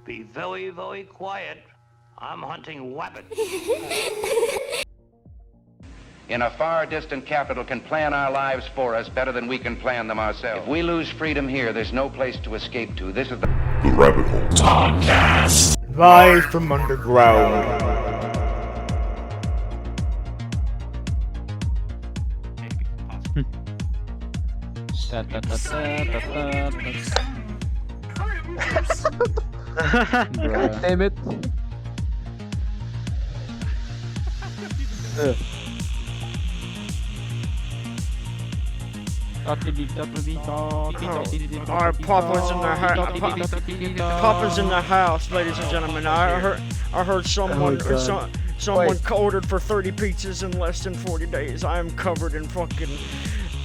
Be very, very quiet. I'm hunting wabbits. In a far distant capital can plan our lives for us better than we can plan them ourselves. If we lose freedom here, there's no place to escape to. This is the Rabbit Hole Podcast. Live from underground. God damn it. Alright, Papa's in the Papa's in the house, ladies and gentlemen. I heard someone ordered for 30 pizzas in less than 40 days. I am covered in fucking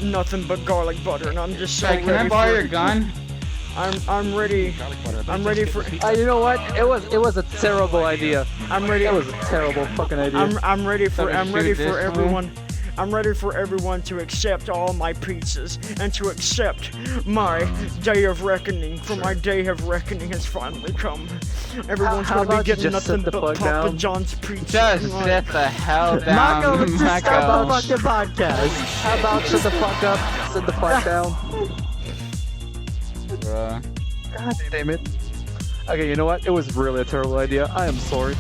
nothing but garlic butter, and I'm just so ready. Can I borrow your gun? I'm ready. I'm ready for. You know what? It was a terrible idea. I'm ready. It was a terrible fucking idea. I'm ready for everyone. I'm ready for everyone to accept all my pizzas and to accept my day of reckoning. For my day of reckoning has finally come. Everyone's gonna be getting nothing but Papa John's pizza. Just sit the hell down, Marco, let's just stop Marco. the fucking podcast. How about shut the fuck up, sit the fuck down. Bruh. God damn it. Okay, you know what? It was really a terrible idea. I am sorry.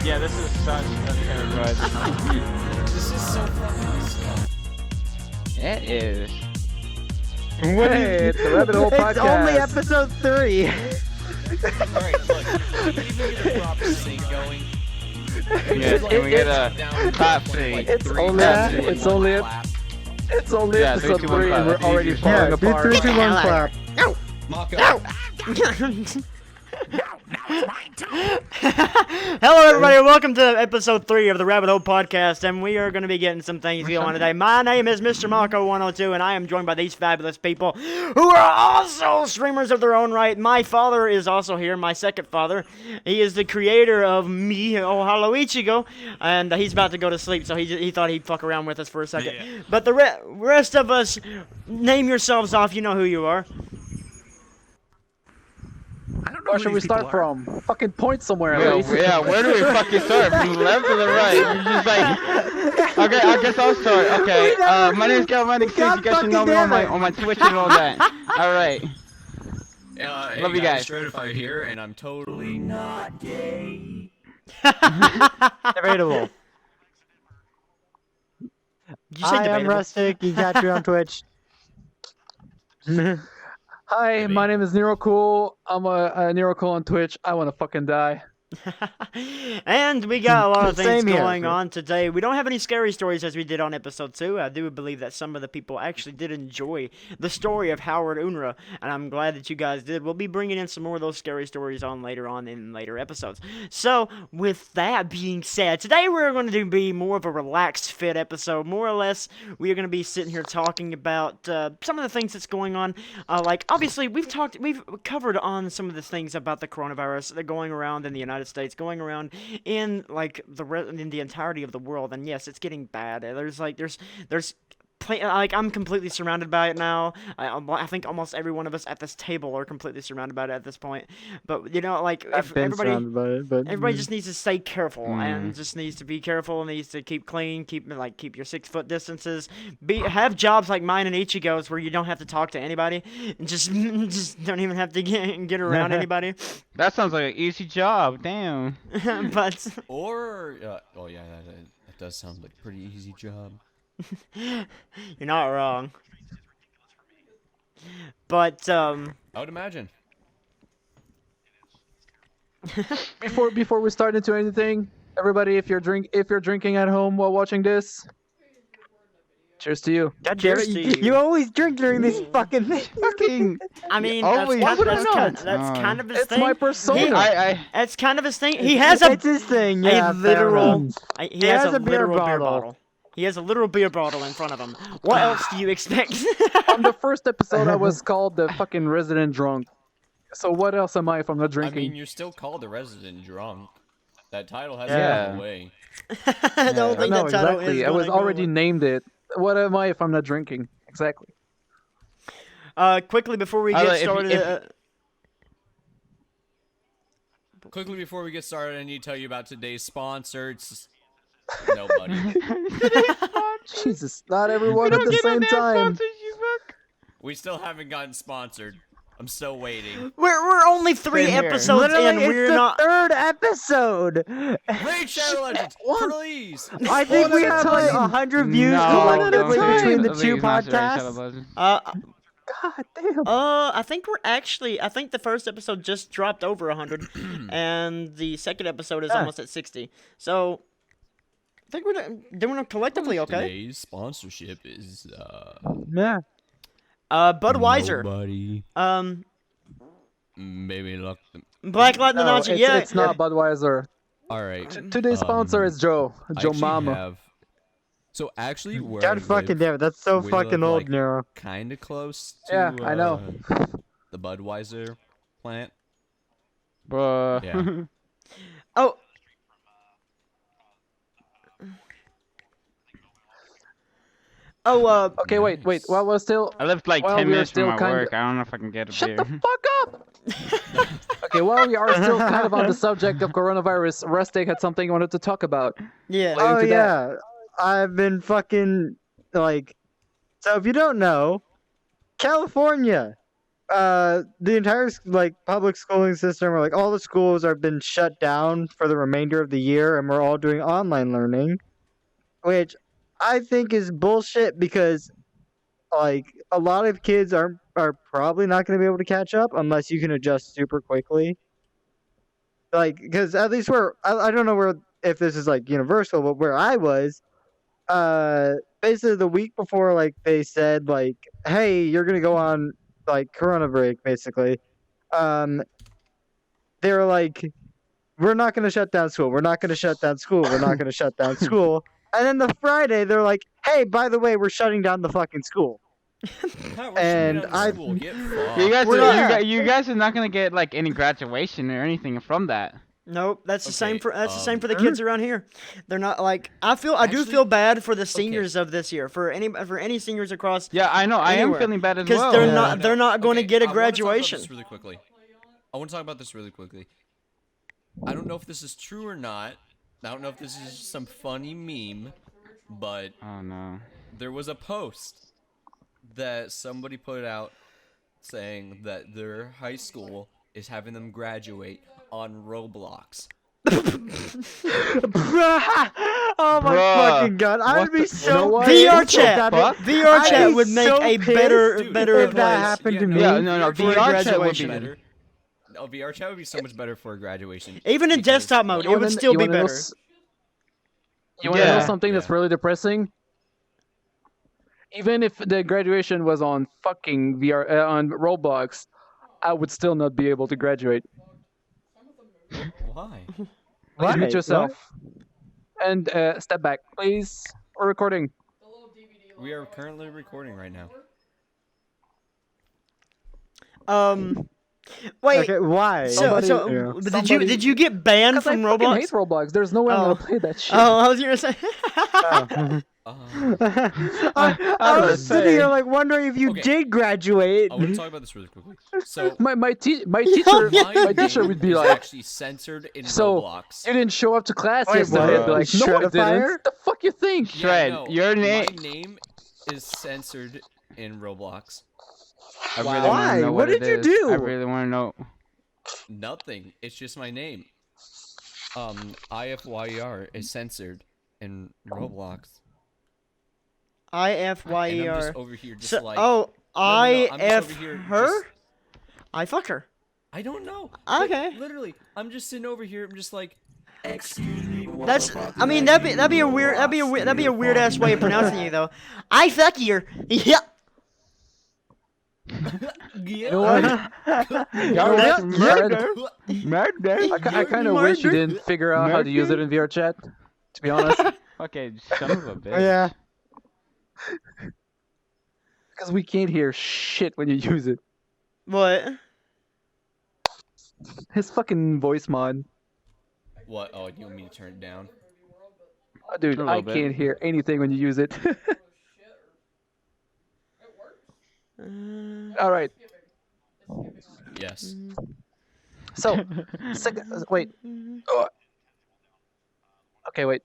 Yeah, this is such a terrible idea. This is so fucking slow. It is. Hey, it's the Rabbit Hole Podcast. It's only episode 3. Alright, look, can we even get a proper sync going? Yeah, can we get a clap thing? It's only episode 3 and we're already falling apart. 3, 2, 1, clap. Mako. Hello, everybody, and welcome to episode 3 of the Rabbit Hole Podcast, and we are going to be getting some things going today. My name is Mr. Mako102, and I am joined by these fabulous people who are also streamers of their own right. My father is also here, my second father. He is the creator of me, Oh Hello Ichigo, and he's about to go to sleep, so he thought he'd fuck around with us for a second. Yeah. But the rest of us, name yourselves off, you know who you are. Where should we start from? Fucking point somewhere. Yeah, where do we fucking start? From the left to the right? You're just like, okay, I guess I'll start. Okay, my name's Galvanic Steve. You guys should know me on my Twitch and all that. All right. Hey Love you guys. Stratified here, and I'm totally not gay. Debatable. Did you say I am debatable? Rustic. You got you on Twitch. Hi, my name is Nero Cool. I'm a Nero Cool on Twitch. I wanna fucking die. And we got a lot of things Same here. going on today. We don't have any scary stories as we did on episode 2. I do believe that some of the people actually did enjoy the story of Howard Unruh, and I'm glad that you guys did. We'll be bringing in some more of those scary stories on in later episodes. So, with that being said, today we're going to be more of a relaxed fit episode. More or less, we are going to be sitting here talking about some of the things that's going on. Like, obviously, we've covered on some of the things about the coronavirus that are going around in the United States, going around in like in the entirety of the world, and yes, it's getting bad. There's I'm completely surrounded by it now. I think almost every one of us at this table are completely surrounded by it at this point. But you know, like if everybody just needs to stay careful and just needs to be careful and needs to keep clean, keep your 6-foot distances. Have jobs like mine and Ichigo's where you don't have to talk to anybody and just don't even have to get around anybody. That sounds like an easy job. Damn. But Or, oh yeah, that does sound like a pretty easy job. you're not wrong. But I would imagine. Before we start into anything, everybody, if you're drinking at home while watching this, cheers to you. God damn it, you always drink during these fucking things. I mean, Always. that's kind of his It's thing. my persona. That's kind of his thing. He has It's his thing, yeah. He has a beer literal beer bottle. bottle. He has a literal beer bottle in front of him. What else do you expect? On the first episode, I was called the fucking resident drunk. So what else am I if I'm not I drinking? mean, you're still called a resident drunk. That title hasn't Yeah. gone away. I don't think no, that title exactly. is I was gonna go already away. named it. What am I if I'm not drinking? Exactly. Quickly before we get started. Quickly before we get started, I need to tell you about today's sponsor. It's nobody. Jesus, not everyone at the same time. We still haven't gotten sponsored. I'm still waiting. We're only 3 Same here. episodes Literally, in. it's We're the not. 3rd episode. Raid Shadow Legends, please. I think we at a have like time. 100 views No, collectively don't between the please, two not Ray podcasts. Shadowbuzz. God damn. I think we're actually. I think the first episode just dropped over 100, and the second episode is almost at 60. So, I think we're doing them collectively okay. Today's sponsorship is Yeah. Budweiser. Nobody. Maybe look. Black Latin No, Announcer. it's, Yeah. it's not Budweiser. All right. Today's sponsor is Joe. Joe Mama. So actually, where God fucking damn it, that's so we fucking live, old, like, Nero. kind of close to. Yeah, I know. The Budweiser plant. Bruh. Yeah. Oh. Oh. Okay, wait. While we're still I lived like Well, 10 we are minutes from still my kind work. of- I don't know if I can get up shut here. the fuck up. Okay, while we are still kind of on the subject of coronavirus, Rustic had something he wanted to talk about. Yeah. Related Oh to that. yeah, I've been fucking like. So if you don't know, California, the entire like public schooling system, or like all the schools, have been shut down for the remainder of the year, and we're all doing online learning, which I think is bullshit because like a lot of kids are probably not going to be able to catch up unless you can adjust super quickly. Like, because at least I don't know where if this is like universal, but where I was, basically the week before, like they said like, hey, you're gonna go on like Corona break, basically. They were like, we're not gonna shut down school. We're not gonna shut down school. We're not gonna shut down school. And then the Friday, they're like, hey, by the way, we're shutting down the fucking school. And I- You guys, We're not- you guys are not gonna get like any graduation or anything from that. Nope, that's the same Okay, for the same for the kids around here. They're not like I do Actually, feel bad for the seniors of this year for any seniors across Yeah, I know. I am Anywhere. feeling bad as because well. they're not going to get a I wanna talk about graduation. this really quickly. I want to talk about this really quickly. I don't know if this is true or not. I don't know if this is some funny meme, but Oh no. there was a post that somebody put out saying that their high school is having them graduate on Roblox. Oh my Bruh, fucking god! I'd what be the- so you know what? pissed VR if chat, that- VR I'd chat be would make so a pissed better Dude, better if that place. happened to no, me. Yeah, no, VR VR chat would be graduation. better. No, VR chat would be so much better for a graduation. Even in because- desktop mode, You it would wanna- still you be wanna know better. You want to know Yeah. something that's Yeah. really depressing? Even if the graduation was on fucking VR on Roblox, I would still not be able to graduate. Why? Please mute Right, yourself. And step back, please. We're recording. We are currently recording right now. Wait. Okay, why? So Yeah. did you get banned Because I from fucking hate Roblox? Roblox. There's no way I'm Oh. gonna play that shit. Oh, I was gonna say. I was say- sitting here like wondering if you Okay. did graduate. I want to talk about this really quickly. So My teacher would be is like, actually censored in so Roblox. you didn't show up to class Wait, yesterday. what? I'd be like, no, I Shred-a-fire? didn't. What the fuck you think? Shred, no, your name. My name is censored in Roblox. I really Why? want to know What what, did it you is. do? I really want to know. Nothing. It's just my name. IFYER is censored in Roblox. And I'm IFYER. just over here just So, like oh, I'm just IF over here her? just- I fuck her. I don't know. Okay. Literally, I'm just sitting over here. I'm just like, excuse me. That's. I mean, that'd be a weird ass way of pronouncing you though. I fuck her. Yeah. You know what? Yeah, Murder. Murder. I kind of wish you didn't figure out how to use it in VR chat. To be honest, Okay, son of a bitch. Yeah. because we can't hear shit when you use it. What? His fucking voice mod. What? Oh, you want me to turn it down? Oh, dude, A little I bit. can't hear anything when you use it. All right. Yes. So, wait. Okay, wait.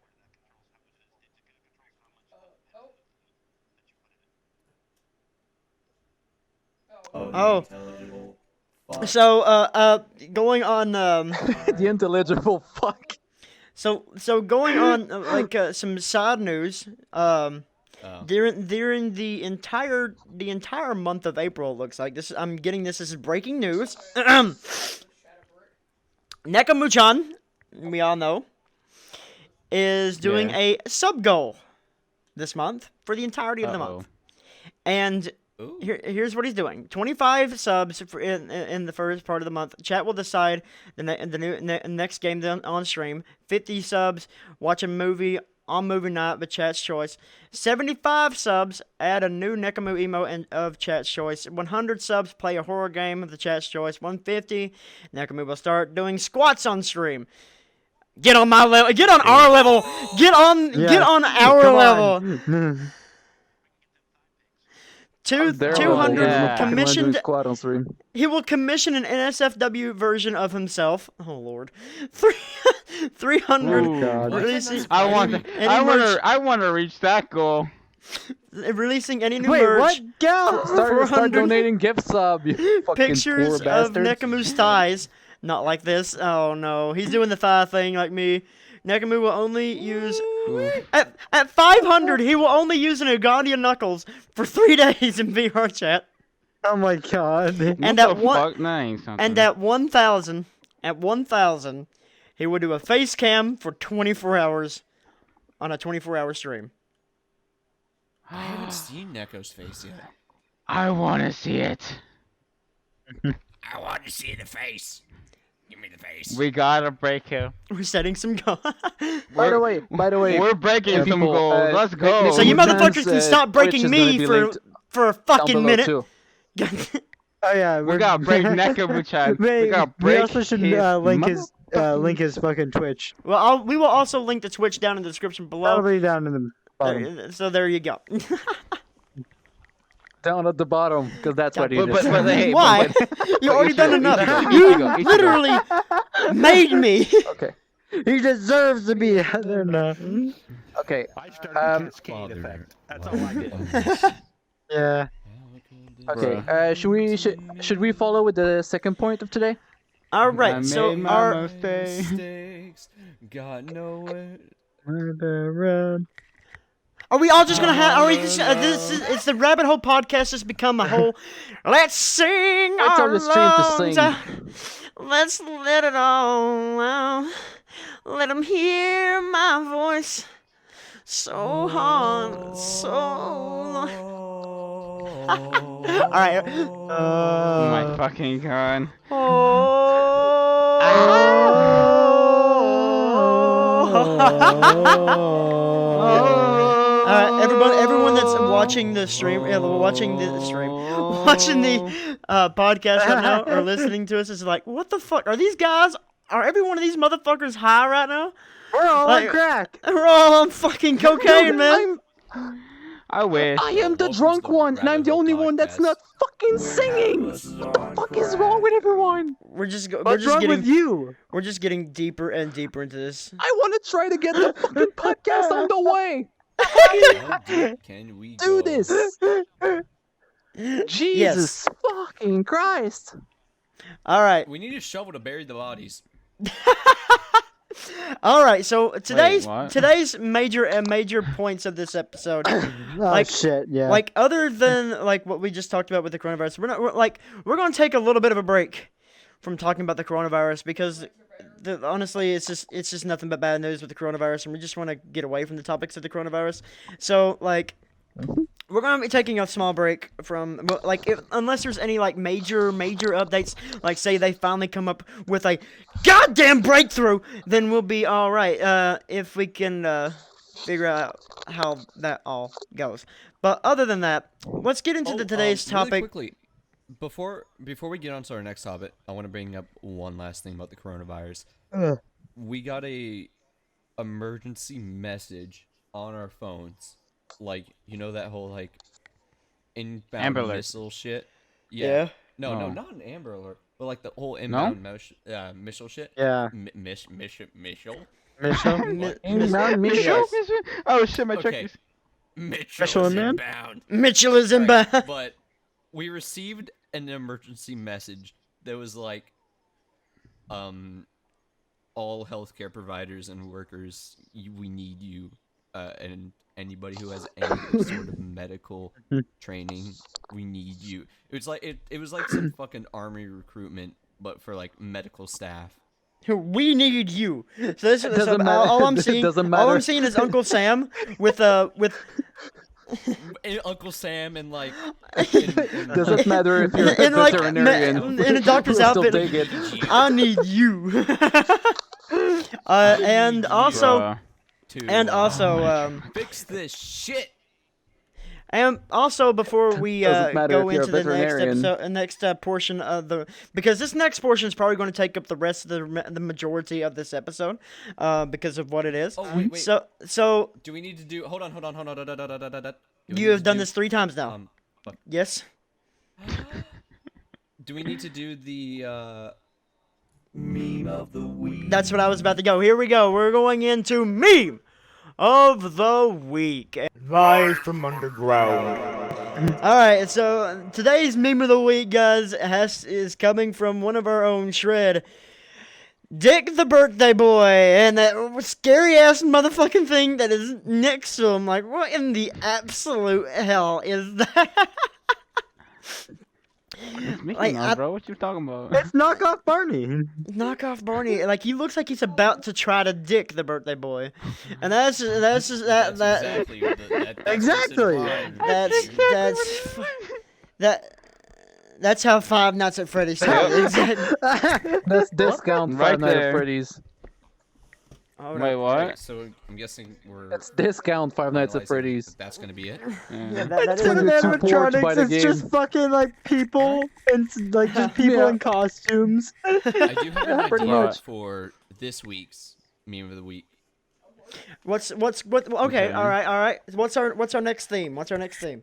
Oh. So, going on, The intelligible fuck. so going on, some sad news, during the entire month of April, it looks like I'm getting this is breaking news. Nekamuchan, we all know, is doing a sub goal this month for the entirety of the month, and here's what he's doing: 25 subs in the first part of the month. Chat will decide the next game on stream. 50 subs, watch a movie on movie night with chat's choice. 75 subs, add a new Nekamu emote of chat's choice. 100 subs, play a horror game of the chat's choice. 150, Nekamu will start doing squats on stream. Get on my level. Get on our level. Get on our level. 200 commissioned. Squad on stream. He will commission an NSFW version of himself. Oh lord, 300. Releasing I want to reach that goal. Releasing any new Wait, merch. what? Go! Start donating gift sub. You fucking Pictures poor of bastards. Nekamu's thighs. Not like this. Oh no, he's doing the thigh thing like me. Nekamu will only use at 500. He will only use an Ugandan knuckles for 3 days in VR chat. Oh my god. And at 1,000, he will do a face cam for 24 hours on a 24-hour stream. I haven't seen Neko's face yet. I want to see it. I want to see the face. Give me the face. We gotta break him. We're setting some goals. By the way, we're breaking some people, goals. Let's go. So you motherfuckers can stop breaking Twitch is me gonna be for a fucking minute. Too. Oh yeah, We gotta break Nekamuchan. We gotta break we also should link his fucking Twitch. Well, we will also link the Twitch down in the description below. That'll be down in the bottom. So there you go. Down at the bottom, because that's what he did. Hey, Why? You already done enough. You literally made me. Okay. He deserves to be there now. Okay. I started cascade effect. That's all I did. Yeah. Okay. Should we follow with the second point of today? All right. So our Mistakes, got nowhere. Are we all just gonna have? Are we just? It's the Rabbit Hole podcast has become a whole. Let's sing Let's our on the stream to lungs. Let's let it all out. Let them hear my voice. So hard, so long. All right. Oh my fucking god. Everyone that's watching the stream, watching the podcast right now, or listening to us is like, what the fuck? Are these guys? Are every one of these motherfuckers high right now? We're all on crack. We're all on fucking cocaine, man. I wish. I am the drunk one, and I'm the only one that's not fucking singing. What the fuck is wrong with everyone? What's wrong with you? We're just getting deeper and deeper into this. I want to try to get the fucking podcast on the way. How deep can we Do go? this. Jesus fucking Christ. All right. We need a shovel to bury the bodies. All right, so today's what? today's major points of this episode, Oh shit, yeah. like other than like what we just talked about with the coronavirus, we're gonna take a little bit of a break from talking about the coronavirus because honestly, it's just nothing but bad news with the coronavirus, and we just want to get away from the topics of the coronavirus. So like. We're gonna be taking a small break from, unless there's any like major updates, like say they finally come up with a goddamn breakthrough, then we'll be all right. If we can figure out how that all goes. But other than that, let's get into today's really topic. Quickly, before we get on to our next topic, I want to bring up one last thing about the coronavirus. We got a emergency message on our phones. Like, you know that whole, like, inbound Amber Alert. missile shit? Yeah. No, not an Amber Alert, But like the whole inbound Michel shit. Yeah. Michel. Mitchell? Michel? Oh shit, my check Okay. is... Mitchell is man? inbound. Mitchell is in Right, bad. but we received an emergency message that was like, all healthcare providers and workers, we need you, and anybody who has any sort of medical training, we need you. It was like some fucking army recruitment, but for like medical staff. We need you. So this is doesn't matter. all I'm It seeing. doesn't All I'm matter. seeing is Uncle Sam with And Uncle Sam and like Doesn't matter if you're a in like veterinarian. in a doctor's We'll still outfit. take it. I need you. And also, to fix this shit. and also before we Doesn't matter go if you're a into the next veterinarian. episode, next portion of the, because this next portion is probably going to take up the rest of the majority of this episode, because of what it is. Oh wait. So Do we need to do? Hold on. you have done this 3 times now. Fuck. Yes. Do we need to do the meme of the week? That's what I was about to go. Here we go. We're going into meme of the week. Live from underground. All right, so today's meme of the week, guys, is coming from one of our own, Shred. Dick the birthday boy, and that scary ass motherfucking thing that is next to him. Like, what in the absolute hell is that? It's Mickey Like, Mouse, bro. What you talking about? It's knockoff Barney. Knockoff Barney. Like, he looks like he's about to try to dick the birthday boy, and that's Exactly. Exactly. That's how Five Nights at Freddy's started. That's discount Right Five Nights there. at Freddy's. Hold Wait, on. what? So I'm guessing we're. That's discount Five Nights at finalizing Freddy's. if That's gonna be it. Yeah, that It's is one of You're the too bored to buy animatronics. the It's just game. fucking like people and like just people Yeah. in costumes. I do have an Pretty idea much. for this week's meme of the week. what? Okay, Okay. all right. What's our next theme? What's our next theme?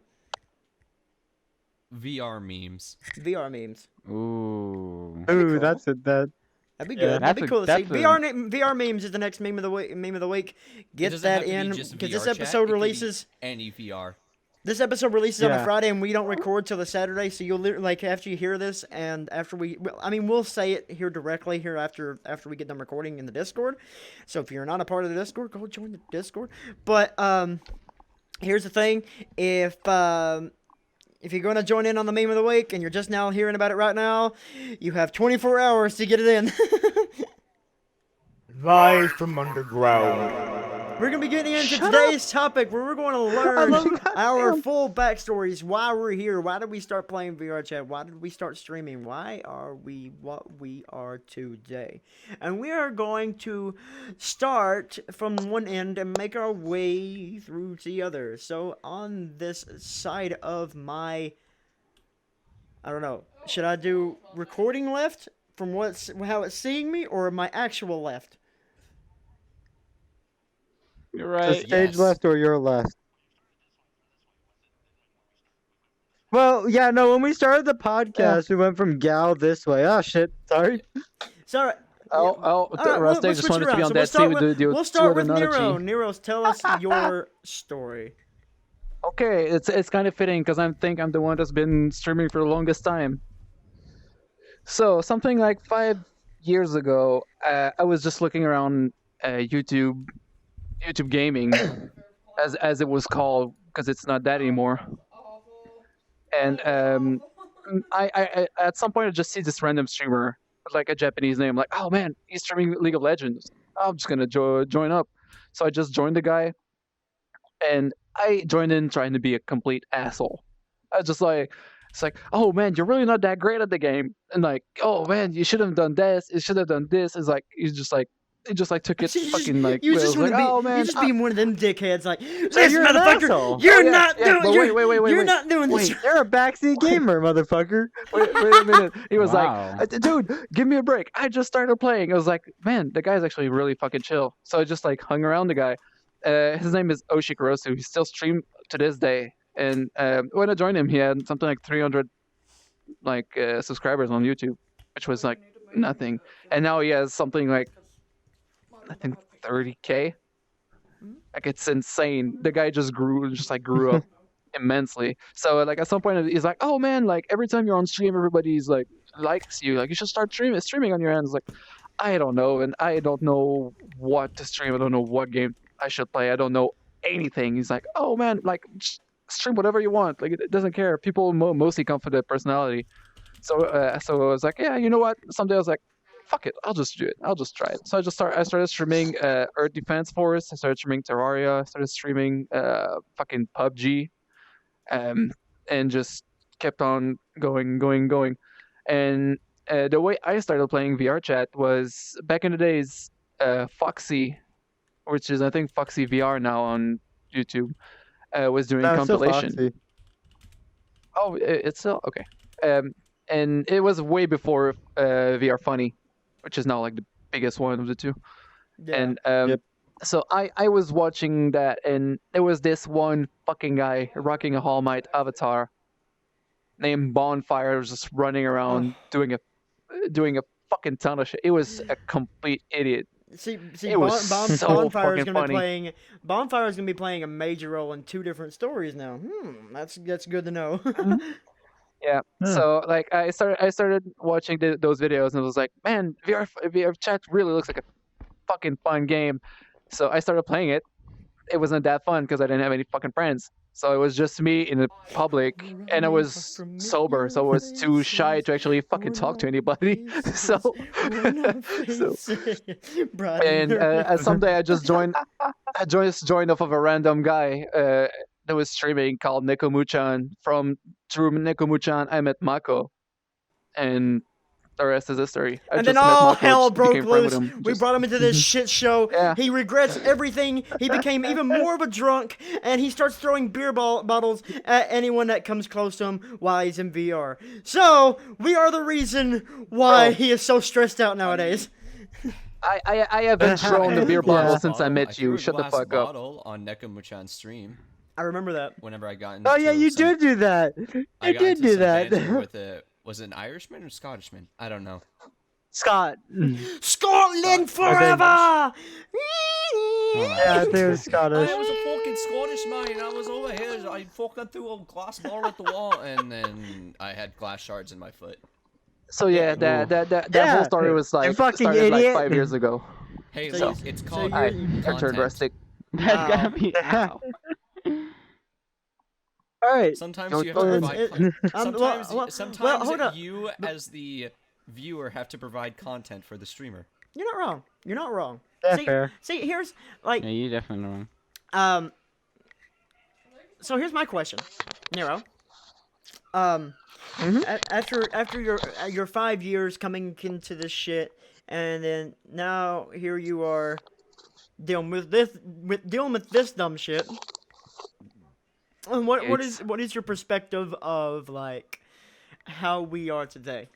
VR memes. VR memes. Ooh. Ooh, that's it. That. That'd be Yeah, good. That'd be that's cool to see. a- VR memes is the next meme of the week. Meme of the week. It Get doesn't that have to be in just because VR this chat, episode it could be releases. any VR. This episode releases on a Yeah. Friday, and we don't record till the Saturday. So you'll like after you hear this, and after we'll say it here directly here after we get done recording in the Discord. So if you're not a part of the Discord, go join the Discord. But here's the thing: if you're going to join in on the meme of the week, and you're just now hearing about it right now, you have 24 hours to get it in. Live from underground. We're going to be getting into today's topic where we're going to learn our full backstories, why we're here, why did we start playing VR chat, why did we start streaming, why are we what we are today. And we are going to start from one end and make our way through to the other. So on this side of my, I don't know, should I do recording left from how it's seeing me, or my actual left? You're The right. stage yes. left or your left? Well, yeah, no. When we started the podcast, we went from Gal this way. Oh shit! Sorry. Sorry. Rusty we'll just switch wanted to be around. on So that scene with the we'll start with analogy. Nero. Nero, tell us your story. Okay, it's kind of fitting because I think I'm the one that's been streaming for the longest time. So something like 5 years ago, I was just looking around YouTube gaming, as it was called, because it's not that anymore. And I at some point I just see this random streamer with like a Japanese name, like, oh man, he's streaming League of Legends. I'm just gonna join up. So I just joined the guy, and I joined in trying to be a complete asshole. I was just like, it's like, oh man, you're really not that great at the game, and like, oh man, you should have done this. You should have done this. It's like he just took it fucking like. You well, just I was want to like, be. oh man, You just being one of them dickheads, like this you're an motherfucker. asshole. You're Oh, yeah, not yeah, doing. but You're, wait, you're not doing this. You're a backseat gamer, motherfucker. wait a minute. He was Wow. like, dude, give me a break. I just started playing. I was like, man, the guy's actually really fucking chill. So I just like hung around the guy. His name is Oshikurosu. He still streams to this day. And when I joined him, he had something like 300 subscribers on YouTube. which was like nothing. And now he has something like, I think 30K. Like it's insane. The guy just grew up immensely. So like at some point he's like, oh man, like every time you're on stream, everybody's like likes you. Like you should start streaming on your end. It's like, I don't know, and I don't know what to stream. I don't know what game I should play. I don't know anything. He's like, oh man, like just stream whatever you want. Like it doesn't care. People mostly come for the personality. So so I was like, yeah, you know what? Someday I was like, fuck it, I'll just do it. I'll just try it. So I started streaming Earth Defense Force. I started streaming Terraria. I started streaming fucking PUBG, and just kept on going. And the way I started playing VR chat was back in the days, Foxy, which is I think Foxy VR now on YouTube, was doing No, it's still compilation. Foxy. Oh, it's still okay. And it was way before VR Funny, which is now like the biggest one of the two. Yeah. And so I was watching that, and there was this one fucking guy rocking a All Might avatar named Bonfire, was just running around doing a fucking ton of shit. It was a complete idiot. See, It was so Bonfire is fucking gonna be funny. playing. Bonfire is gonna be playing a major role in 2 different stories now. That's good to know. Yeah. So like I started watching those videos, and I was like, man, VR chat really looks like a fucking fun game. So I started playing it. It wasn't that fun because I didn't have any fucking friends. So it was just me in the public, and I was sober, so I was too shy to actually fucking talk to anybody. So and someday I just joined off of a random guy that was streaming called Nekomuchan. Through Nekomuchan, I met Mako, and the rest is history. And then all hell broke loose. We Just- brought him into this shit show. Yeah. He regrets everything. He became even more of a drunk, and he starts throwing beer bottles at anyone that comes close to him while he's in VR. So we are the reason why he is so stressed out nowadays. I haven't thrown the beer bottle since I met threw you. a Shut the glass fuck up. bottle on Nekomuchan's stream I remember that. whenever I got into Oh yeah, you some- did do that. I You got did into do some that. banter with was it an Irishman or Scottishman? I don't know. Scott. Scotland forever! Yeah, I think it was Scottish. I was a fucking Scottish man. I was over here. I fucking threw a glass bottle at the wall, and then I had glass shards in my foot. So yeah, that Yeah, whole story was you like fucking started like idiot. 5 years ago. Hey, So Luke, it's called I content. turned rustic. That's gotta be. Ow. All right. Sometimes Go- you have go to ahead. provide. well, Sometimes hold up. you, as the viewer, have to provide content for the streamer. You're not wrong. You're not wrong. Yeah, see, fair. see, here's like Yeah, you definitely wrong. So here's my question, Nero. Mm-hmm. After your 5 years coming into this shit, and then now here you are dealing with this dumb shit. And what is your perspective of like how we are today?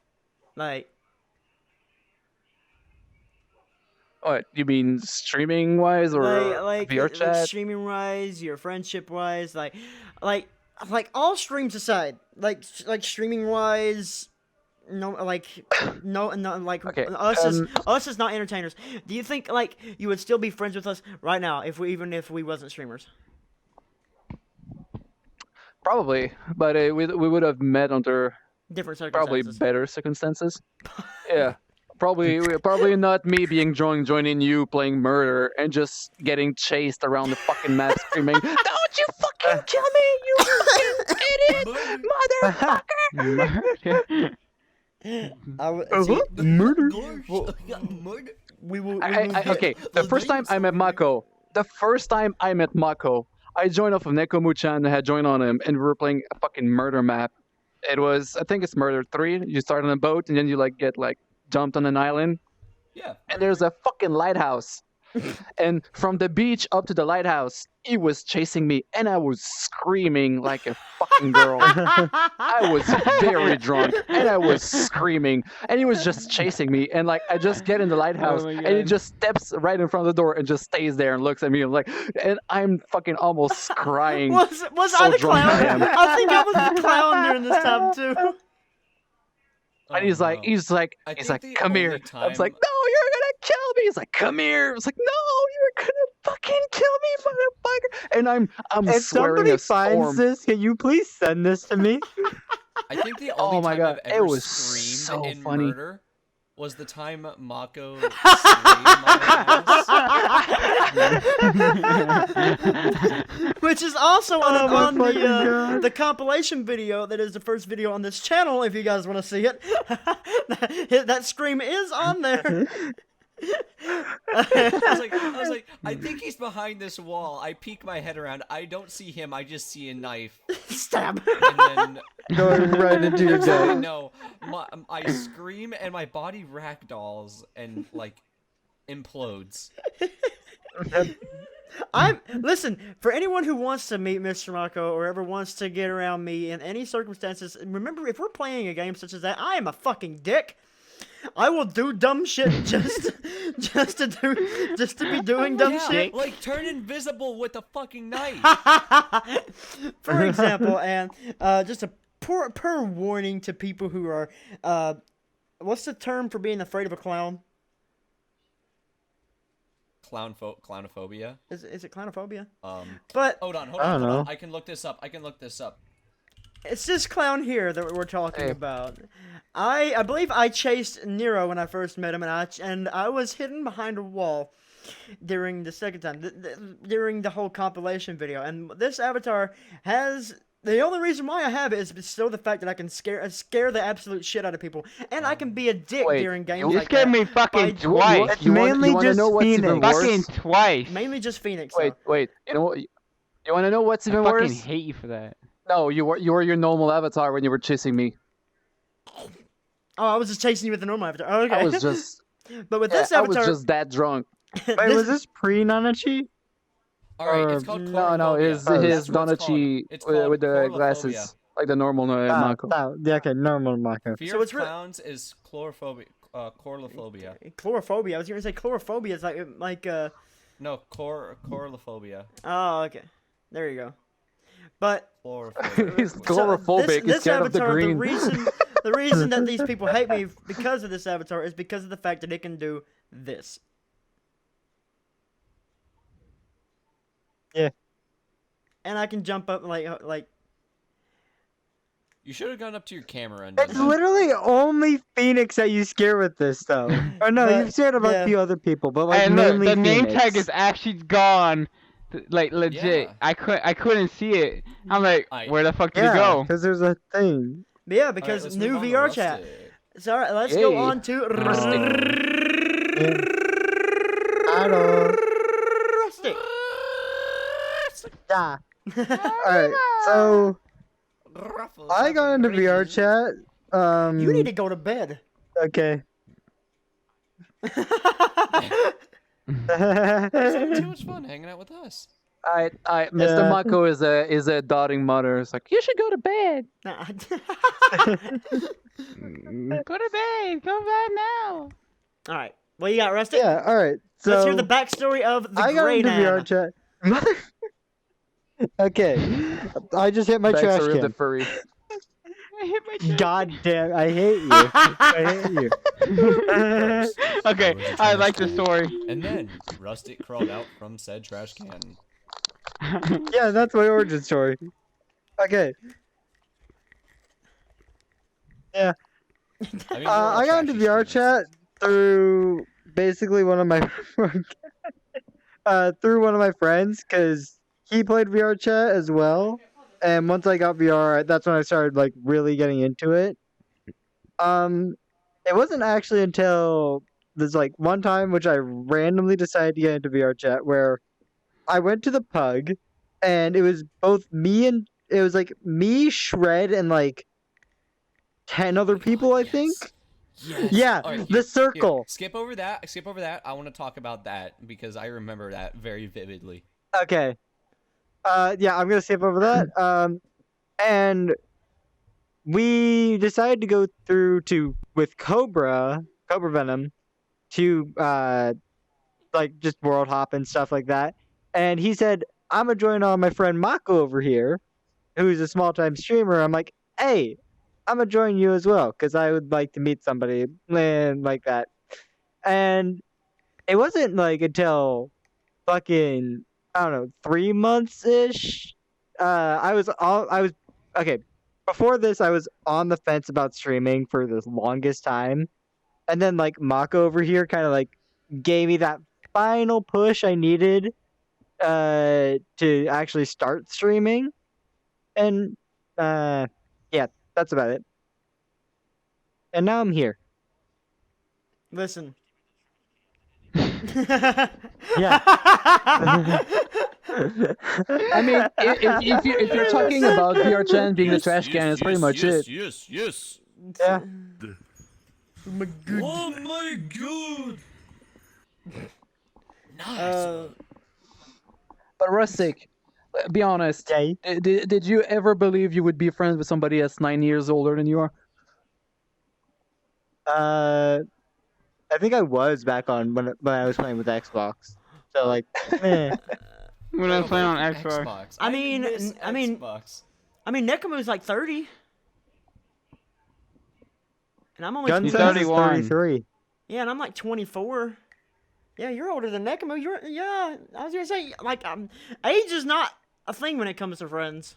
Like, What you mean, streaming wise or like VR chat? streaming wise, your friendship wise, like all streams aside, like streaming wise, no, like like Okay, us as not entertainers. Do you think like you would still be friends with us right now if we wasn't streamers? Probably, but we would have met under Different probably circumstances. better circumstances. Yeah, probably not me being joining you playing murder and just getting chased around the fucking map screaming, "Don't you fucking kill me, you fucking idiot, motherfucker!" I would see, Murder. we will. Okay, the first time I met Mako, I joined off of Nekomuchan, I had joined on him, and we were playing a fucking murder map. It was, I think it's Murder 3. You start on a boat, and then you like get like dumped on an island, Yeah. and there's a fucking lighthouse. And from the beach up to the lighthouse, he was chasing me, and I was screaming like a fucking girl. I was very drunk, and I was screaming, and he was just chasing me. And like, I just get in the lighthouse, Oh my and he God. just steps right in front of the door and just stays there and looks at me. And like, and I'm fucking almost crying. Was So I the drunk clown? I am. I think I was the clown during this time too. And he's like, no. he's like, I he's think like, the come here. only I was like, time- no, you're gonna kill me. He's like, come here. I was like, no, you're gonna fucking kill me, motherfucker. And I'm If swearing somebody a finds storm. this, can you please send this to me? I think the Oh only my time God, I've it ever was screamed so in funny. murder was the time Mako screamed my ass. Which is also on, Oh my on fucking God. the compilation video that is the first video on this channel, if you guys want to see it. That scream is on there. I was like, I think he's behind this wall. I peek my head around. I don't see him. I just see a knife. Stab. And then Going right into your next thing I gut. know, I scream and my body ragdolls and like implodes. Listen, for anyone who wants to meet Mr. Mako or ever wants to get around me in any circumstances, remember, if we're playing a game such as that, I am a fucking dick. I will do dumb shit just to be doing dumb Yeah, shit. like turn invisible with a fucking knife. For example, and just a per warning to people who are, what's the term for being afraid of a clown? Clownophobia. Is it clownophobia? But But hold on. I don't know. I can look this up. it's this clown here that we're talking about. I believe I chased Nero when I first met him, and I was hidden behind a wall during the second time, during the whole compilation video. And this avatar has the only reason why I have it is still the fact that I can scare the absolute shit out of people, and I can be a dick Wait, during games you like scared that. me fucking by- twice. It's mainly you wanna just know what's even Phoenix. worse? Fucking twice. Mainly just Phoenix. Wait, though. wait. You know what? You want to know what's I even fucking worse? hate you for that. No, you were your normal avatar when you were chasing me. Oh, I was just chasing you with the normal avatar. Oh, okay. I was just, but with yeah, this I was avatar, just that drunk. Wait, was this pre-Nanachi? All right, it's called No, his chlorophobia. his That's what it's called. Donachi It's with called the chlorophobia. glasses, like the normal Mako. Yeah, okay, normal Mako. Fear So of it's re- clowns is chlorophobia. Chlorophobia. I was gonna say chlorophobia is like No, chlorophobia. Oh, okay. There you go. But Chlorophobia. He's chlorophobic. He's scared of the avatar, green. the reason that these people hate me because of this avatar is because of the fact that it can do this. Yeah. And I can jump up like You should have gone up to your camera and done It's that. literally only Phoenix that you scare with this, though. Or no, But, you've scared about yeah. a few other people, but like And look, mainly the name Phoenix. tag is actually gone. Like legit. Yeah. I couldn't see it. I'm like, I- where the fuck did it Yeah, go? because there's a thing. But yeah, All right, because let's new move on to VR chat. Rustic. So alright, let's go Hey. on to I don't. Rustic. Yeah. Alright, so Ruffles I up got and into VR bridges. chat. You need to go to bed. Okay. Having too much fun hanging out with us. Mr. Yeah. Mako is a doting mother. It's like, you should go to bed. Nah. Go to bed. Go to bed now. Alright. What you got, Rustic? Yeah, alright. So Let's hear the backstory of the I got Grey into VR Man. chat. Okay. I just hit my trash Backstory of the can. furry. I hit my chair. God damn, I hate you. I hate you. Okay, I like the story. And then Rustic crawled out from said trash can. Yeah, that's my origin story. Okay. Yeah. I mean, we're all I got into trashy VR students. chat through basically one of my through one of my friends because he played VR chat as well. And once I got VR, that's when I started like really getting into it. It wasn't actually until there's like one time which I randomly decided to get into VR chat where I went to the pug and it was both me and it was like me, Shred, and like 10 other people, I think. Yes. Yeah, All right, the here, circle. here. Skip over that. Skip over that. I want to talk about that because I remember that very vividly. Okay. Yeah, I'm gonna skip over that. And we decided to go through with Cobra Venom, to like just world hop and stuff like that. And he said, "I'm gonna join on my friend Mako over here, who's a small time streamer." I'm like, "Hey, I'm gonna join you as well because I would like to meet somebody like that. And it wasn't like until fucking I don't know 3 months ish. I was okay. Before this, I was on the fence about streaming for the longest time, and then like Mako over here kind of like gave me that final push I needed to actually start streaming, and yeah, that's about it. And now I'm here. Listen. Yeah. I mean, if you're talking about VRChan being the trash can, it's pretty much it. Yes. Yeah. Oh my god. Oh my god. But Rustic, be honest. Okay. Did you ever believe you would be friends with somebody that's 9 years older than you are? I think I was back on when I was playing with Xbox. So like, When I was playing on Xbox. I mean, miss I mean- Xbox. I mean, Nekamu's like 30. And I'm only Gun 20. Sense is 31. 33. Yeah, and I'm like 24. Yeah, you're older than Nekamu. Yeah, I was gonna say, like, age is not a thing when it comes to friends.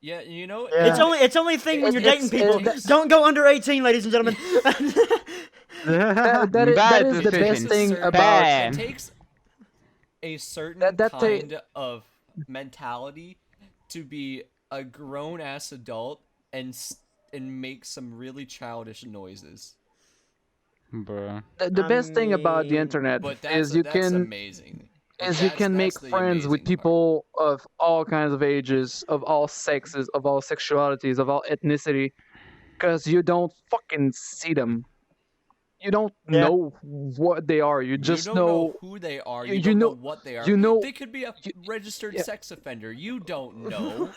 Yeah, you know. Yeah. It's only a thing when you're It's- dating people. it's- Don't go under 18, ladies and gentlemen. That Bad is the best decision. thing Certain- about. Bad. It takes a certain That kind of mentality to be a grown ass adult and make some really childish noises. Bruh. The best thing about the mean, internet But is you that's can amazing. you can make That's the friends with amazing people of all kinds of ages, of all sexes, of all sexualities, of all ethnicity, because you don't fucking see them. You don't Yeah. know what they are. You just you don't know who they are. You, you don't know know- what they are. you know- they could be a registered sex offender. You don't know.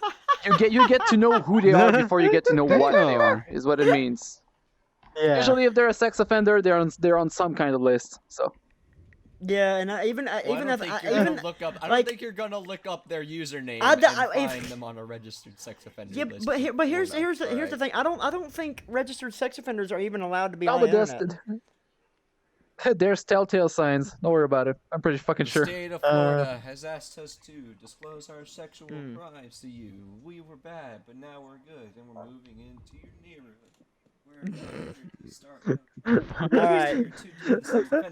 you get to know who they are before you get to know what they are. Is what it means. Yeah. Usually, if they're a sex offender, they're on some kind of list. So Yeah, and Well, even I don't if think you're even gonna look up. I like- don't think you're gonna look up their username I and d- I- find if- them on a registered sex offender yeah, list. but here's before that, here's the alright? thing. I don't think registered sex offenders are even allowed to be no, on but the internet. there's telltale signs. Don't worry about it. I'm pretty fucking The sure. state of Florida has asked us to disclose our sexual crimes to you. We were bad, but now we're good, and we're moving into your neighborhood. We're start. Alright.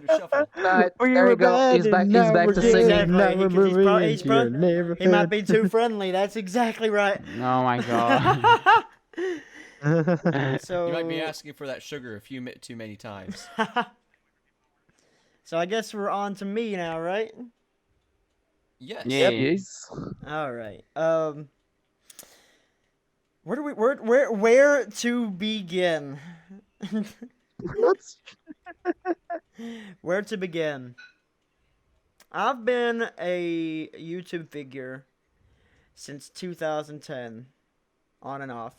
Shuffle. Alright, We there were you go. bad He's back. and He's now back we're to good. singing. Exactly. Now we're because moving he's into your he neighborhood. might be too friendly. That's exactly right. Oh my god. So You might be asking for that sugar too many times. So I guess we're on to me now, right? Yes. Yeah. Yes. All right. Where to begin? Where to begin? I've been a YouTube figure since 2010, on and off.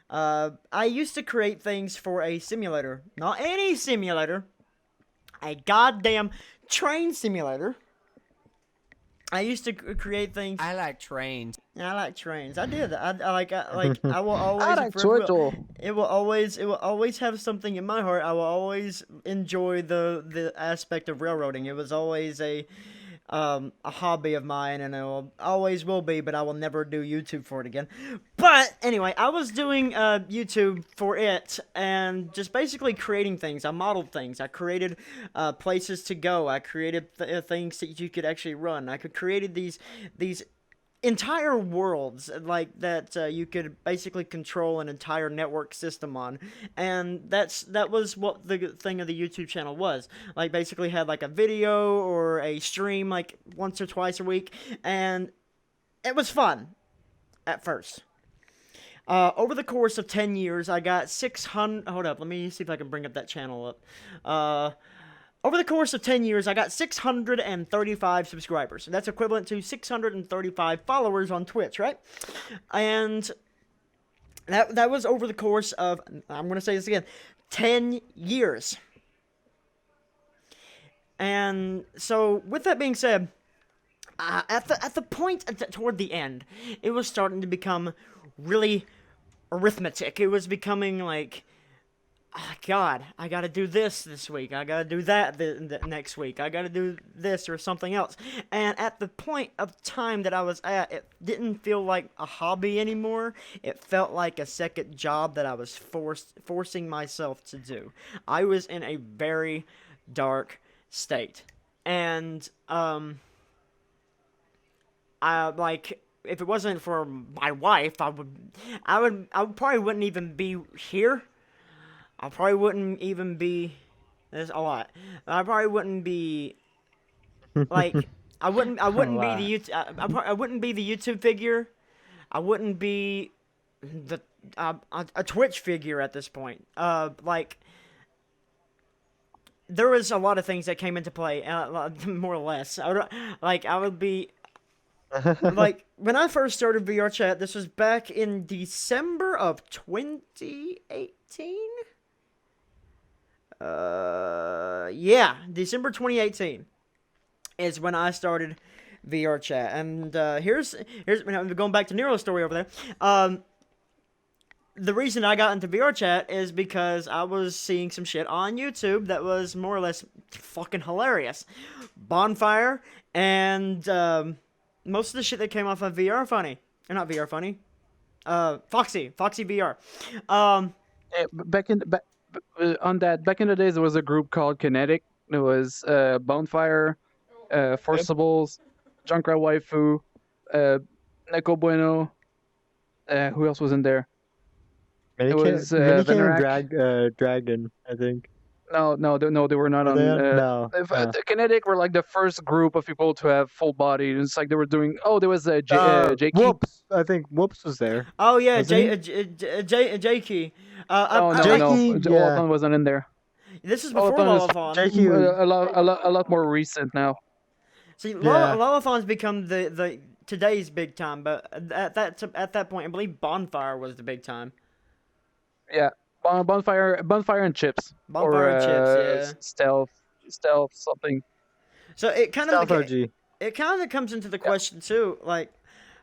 I used to create things for a simulator. Not any simulator. A goddamn train simulator. I used to create things. I like trains. I like trains. I did. I will always. I like forever- turtle. It will always have something in my heart. I will always enjoy the aspect of railroading. It was always a hobby of mine, and it always will be. But I will never do YouTube for it again. But anyway, I was doing YouTube for it, and just basically creating things. I modeled things. I created places to go. I created things that you could actually run. I could created these entire worlds like that you could basically control an entire network system on, and that was what the thing of the YouTube channel was. Like basically had like a video or a stream like once or twice a week, and it was fun at first. Over the course of 10 years, I got 600. Hold up, let me see if I can bring up that channel up. Over the course of 10 years, I got 635 subscribers. That's equivalent to 635 followers on Twitch, right? And that was over the course of, I'm going to say this again, 10 years. And so, with that being said, at the point toward the end, it was starting to become really, arithmetic. It was becoming like, oh, God, I gotta do this week. I gotta do that the next week. I gotta do this or something else. And at the point of time that I was at, it didn't feel like a hobby anymore. It felt like a second job that I was forcing myself to do. I was in a very dark state. And, if it wasn't for my wife, I probably wouldn't even be here. I probably wouldn't even be. There's a lot. I probably wouldn't be. Like, I wouldn't be the I wouldn't be the YouTube figure. I wouldn't be the a Twitch figure at this point. There was a lot of things that came into play, more or less. I would be. Like, when I first started VR chat, this was back in December of 2018? Yeah, December 2018 is when I started VR chat. And, here's going back to Nero's story over there. The reason I got into VR chat is because I was seeing some shit on YouTube that was more or less fucking hilarious. Bonfire and, most of the shit that came off of VR Funny. Or not VR Funny. Foxy VR. Back in the days, there was a group called Kinetic. There was Bonfire, Forcibles, Junkrat Waifu, Neko Bueno. Who else was in there? It was Dragon, I think. No, they were not on. No. The Kinetic were like the first group of people to have full body. It's like they were doing. Oh, there was Jakey. Whoops. I think Whoops was there. Oh yeah, Jakey, Jakey. Olafon wasn't in there. This is before Olafon. Jakey, a lot more recent now. See, Olafons become the today's big time, but at that point, I believe Bonfire was the big time. Yeah. Bonfire and Chips. Bonfire and Chips, yeah. Stealth something. So it kind of comes into the question too. Like,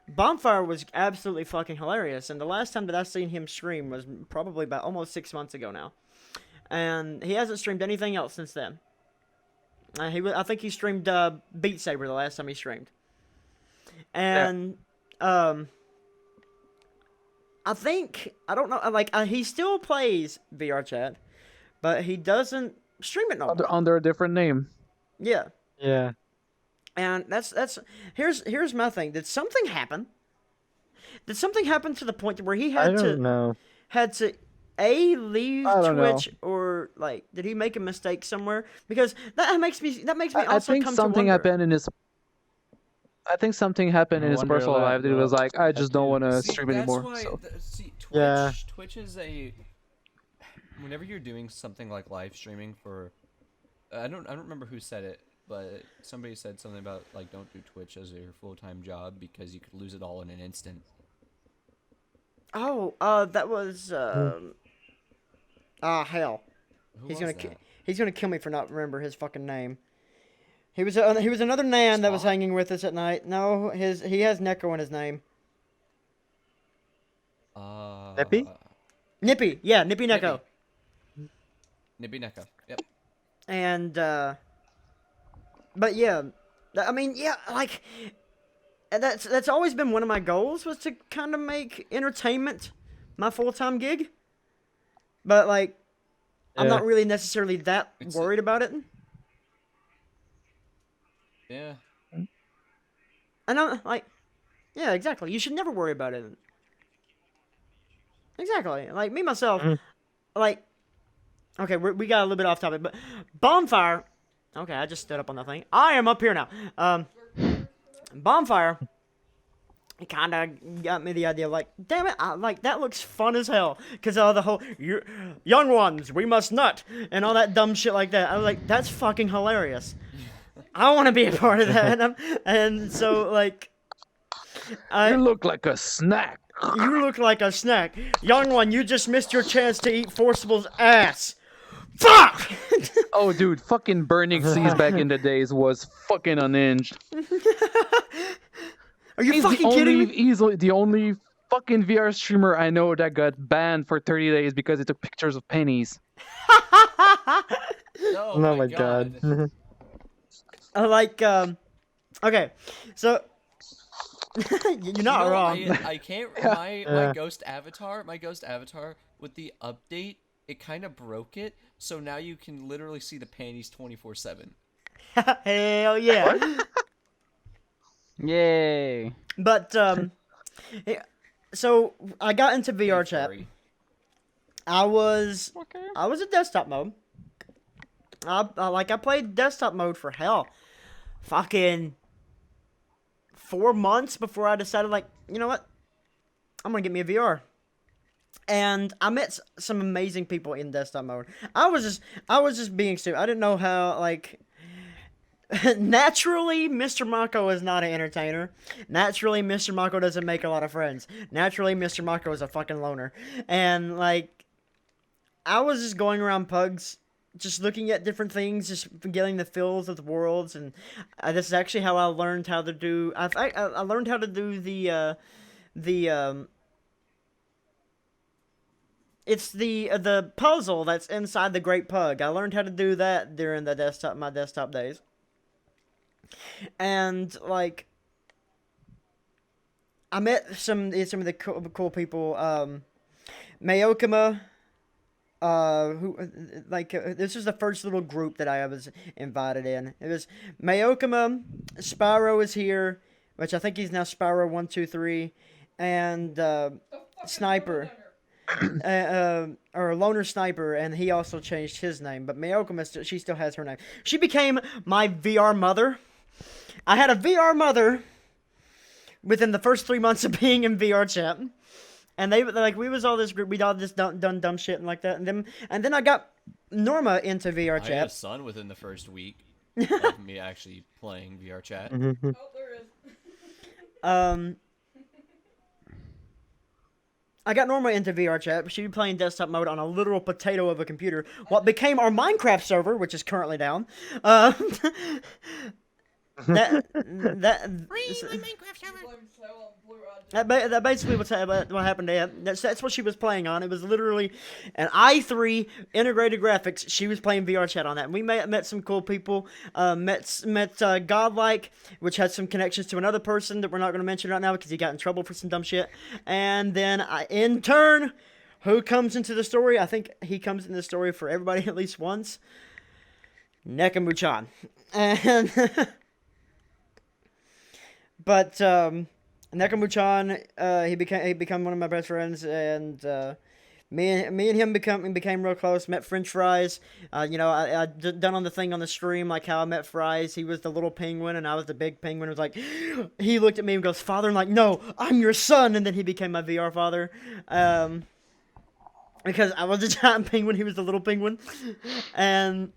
Bonfire was absolutely fucking hilarious, and the last time that I seen him stream was probably about almost 6 months ago now, and he hasn't streamed anything else since then. I think he streamed Beat Saber the last time he streamed, and I don't know, like, he still plays VR chat, but he doesn't stream it no more. Under a different name. Yeah. Yeah. And here's my thing. Did something happen? Did something happen to the point where he had to leave Twitch, or like, did he make a mistake somewhere? Because that makes me also come to something wonder. happened in his. I think something happened in his personal life that he was like, I just don't want to stream anymore. Why, so. Twitch is a. Whenever you're doing something like live streaming for, I don't remember who said it, but somebody said something about, like, don't do Twitch as your full-time job because you could lose it all in an instant. Oh, that was hell. He's gonna kill me for not remember his fucking name. He was another Nan that was hanging with us at night. No, he has Neko in his name. Nippy? Nippy, yeah, Nippy Neko. Nippy Neko, yep. And but yeah, I mean, yeah, like, that's always been one of my goals, was to kind of make entertainment my full-time gig. But like, I'm not really necessarily that worried about it. Yeah. And I'm like, yeah, exactly. You should never worry about it. Exactly. Like, me, myself, like, okay, we got a little bit off topic, but Bonfire, okay, I just stood up on that thing. I am up here now. Bonfire, it kind of got me the idea, like, damn it, like, that looks fun as hell, because the whole, young ones, we must nut, and all that dumb shit like that. I was like, that's fucking hilarious. I want to be a part of that, and so, like, you look like a snack. You look like a snack. Young one, you just missed your chance to eat Forcible's ass. Fuck! Oh, dude, fucking Burning Seas back in the days was fucking unhinged. Are you fucking kidding me? Easily the only fucking VR streamer I know that got banned for 30 days because he took pictures of pennies. Oh, Oh my god. Like, okay, so you're not You know, wrong. I can't. My ghost avatar. My ghost avatar with the update. It kind of broke it. So now you can literally see the panties 24/7. Hell yeah. Yay. But yeah, so I got into VR chat. Furry. I was Okay. in desktop mode. I played desktop mode for hell, fucking 4 months before I decided, like, you know what, I'm gonna get me a VR. And I met some amazing people in desktop mode. I was just being stupid. I didn't know how, like. Naturally, Mr. Mako is not an entertainer. Naturally, Mr. Mako doesn't make a lot of friends. Naturally, Mr. Mako is a fucking loner. And, like, I was just going around Pugs, just looking at different things, just getting the feels of the worlds. And this is actually how I learned how to do... I learned how to do it's the puzzle that's inside the Great Pug. I learned how to do that during my desktop days. And, like, I met some of the cool people. Mayokama, this was the first little group that I was invited in. It was Mayokama, Spyro is here, which I think he's now Spyro123, and Sniper. Or Loner Sniper, and he also changed his name. But Mayokama, she still has her name. She became my VR mother. I had a VR mother within the first 3 months of being in VR chat, and we was all this group. We'd all just done dumb shit and like that, and then I got Norma into VR I chat. had a son within the first week of me actually playing VR chat. I got Norma into VR chat, but she'd be playing desktop mode on a literal potato of a computer. What became our Minecraft server, which is currently down. That basically what happened there. That's what she was playing on. It was literally an i3 integrated graphics. She was playing VR chat on that. And we met some cool people. Met Godlike, which had some connections to another person that we're not going to mention right now because he got in trouble for some dumb shit. And then in turn, who comes into the story? I think he comes into the story for everybody at least once. Nekamu-chan. And but Nekamu-chan, he became one of my best friends, and me and him became real close. Met French Fries. I done on the thing on the stream, like how I met Fries. He was the little penguin, and I was the big penguin. It was like, he looked at me and goes, "Father," and like, "No, I'm your son." And then he became my VR father. Because I was the giant penguin, he was the little penguin, and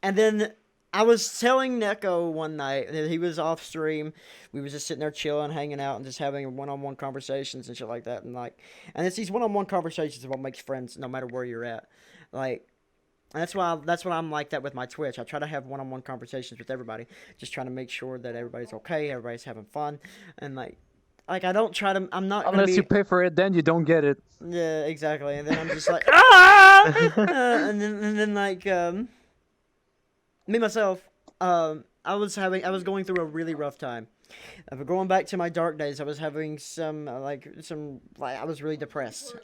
then I was telling Neko one night that he was off stream. We was just sitting there chilling, hanging out, and just having one-on-one conversations and shit like that. And it's these one-on-one conversations that what makes friends, no matter where you're at. Like, and that's why I'm like that with my Twitch. I try to have one-on-one conversations with everybody, just trying to make sure that everybody's okay, everybody's having fun, and like I don't try to. I'm not unless you pay for it, then you don't get it. Yeah, exactly. And then I'm just like, ah! and then like me myself, I was going through a really rough time. Going back to my dark days, I was having I was really depressed.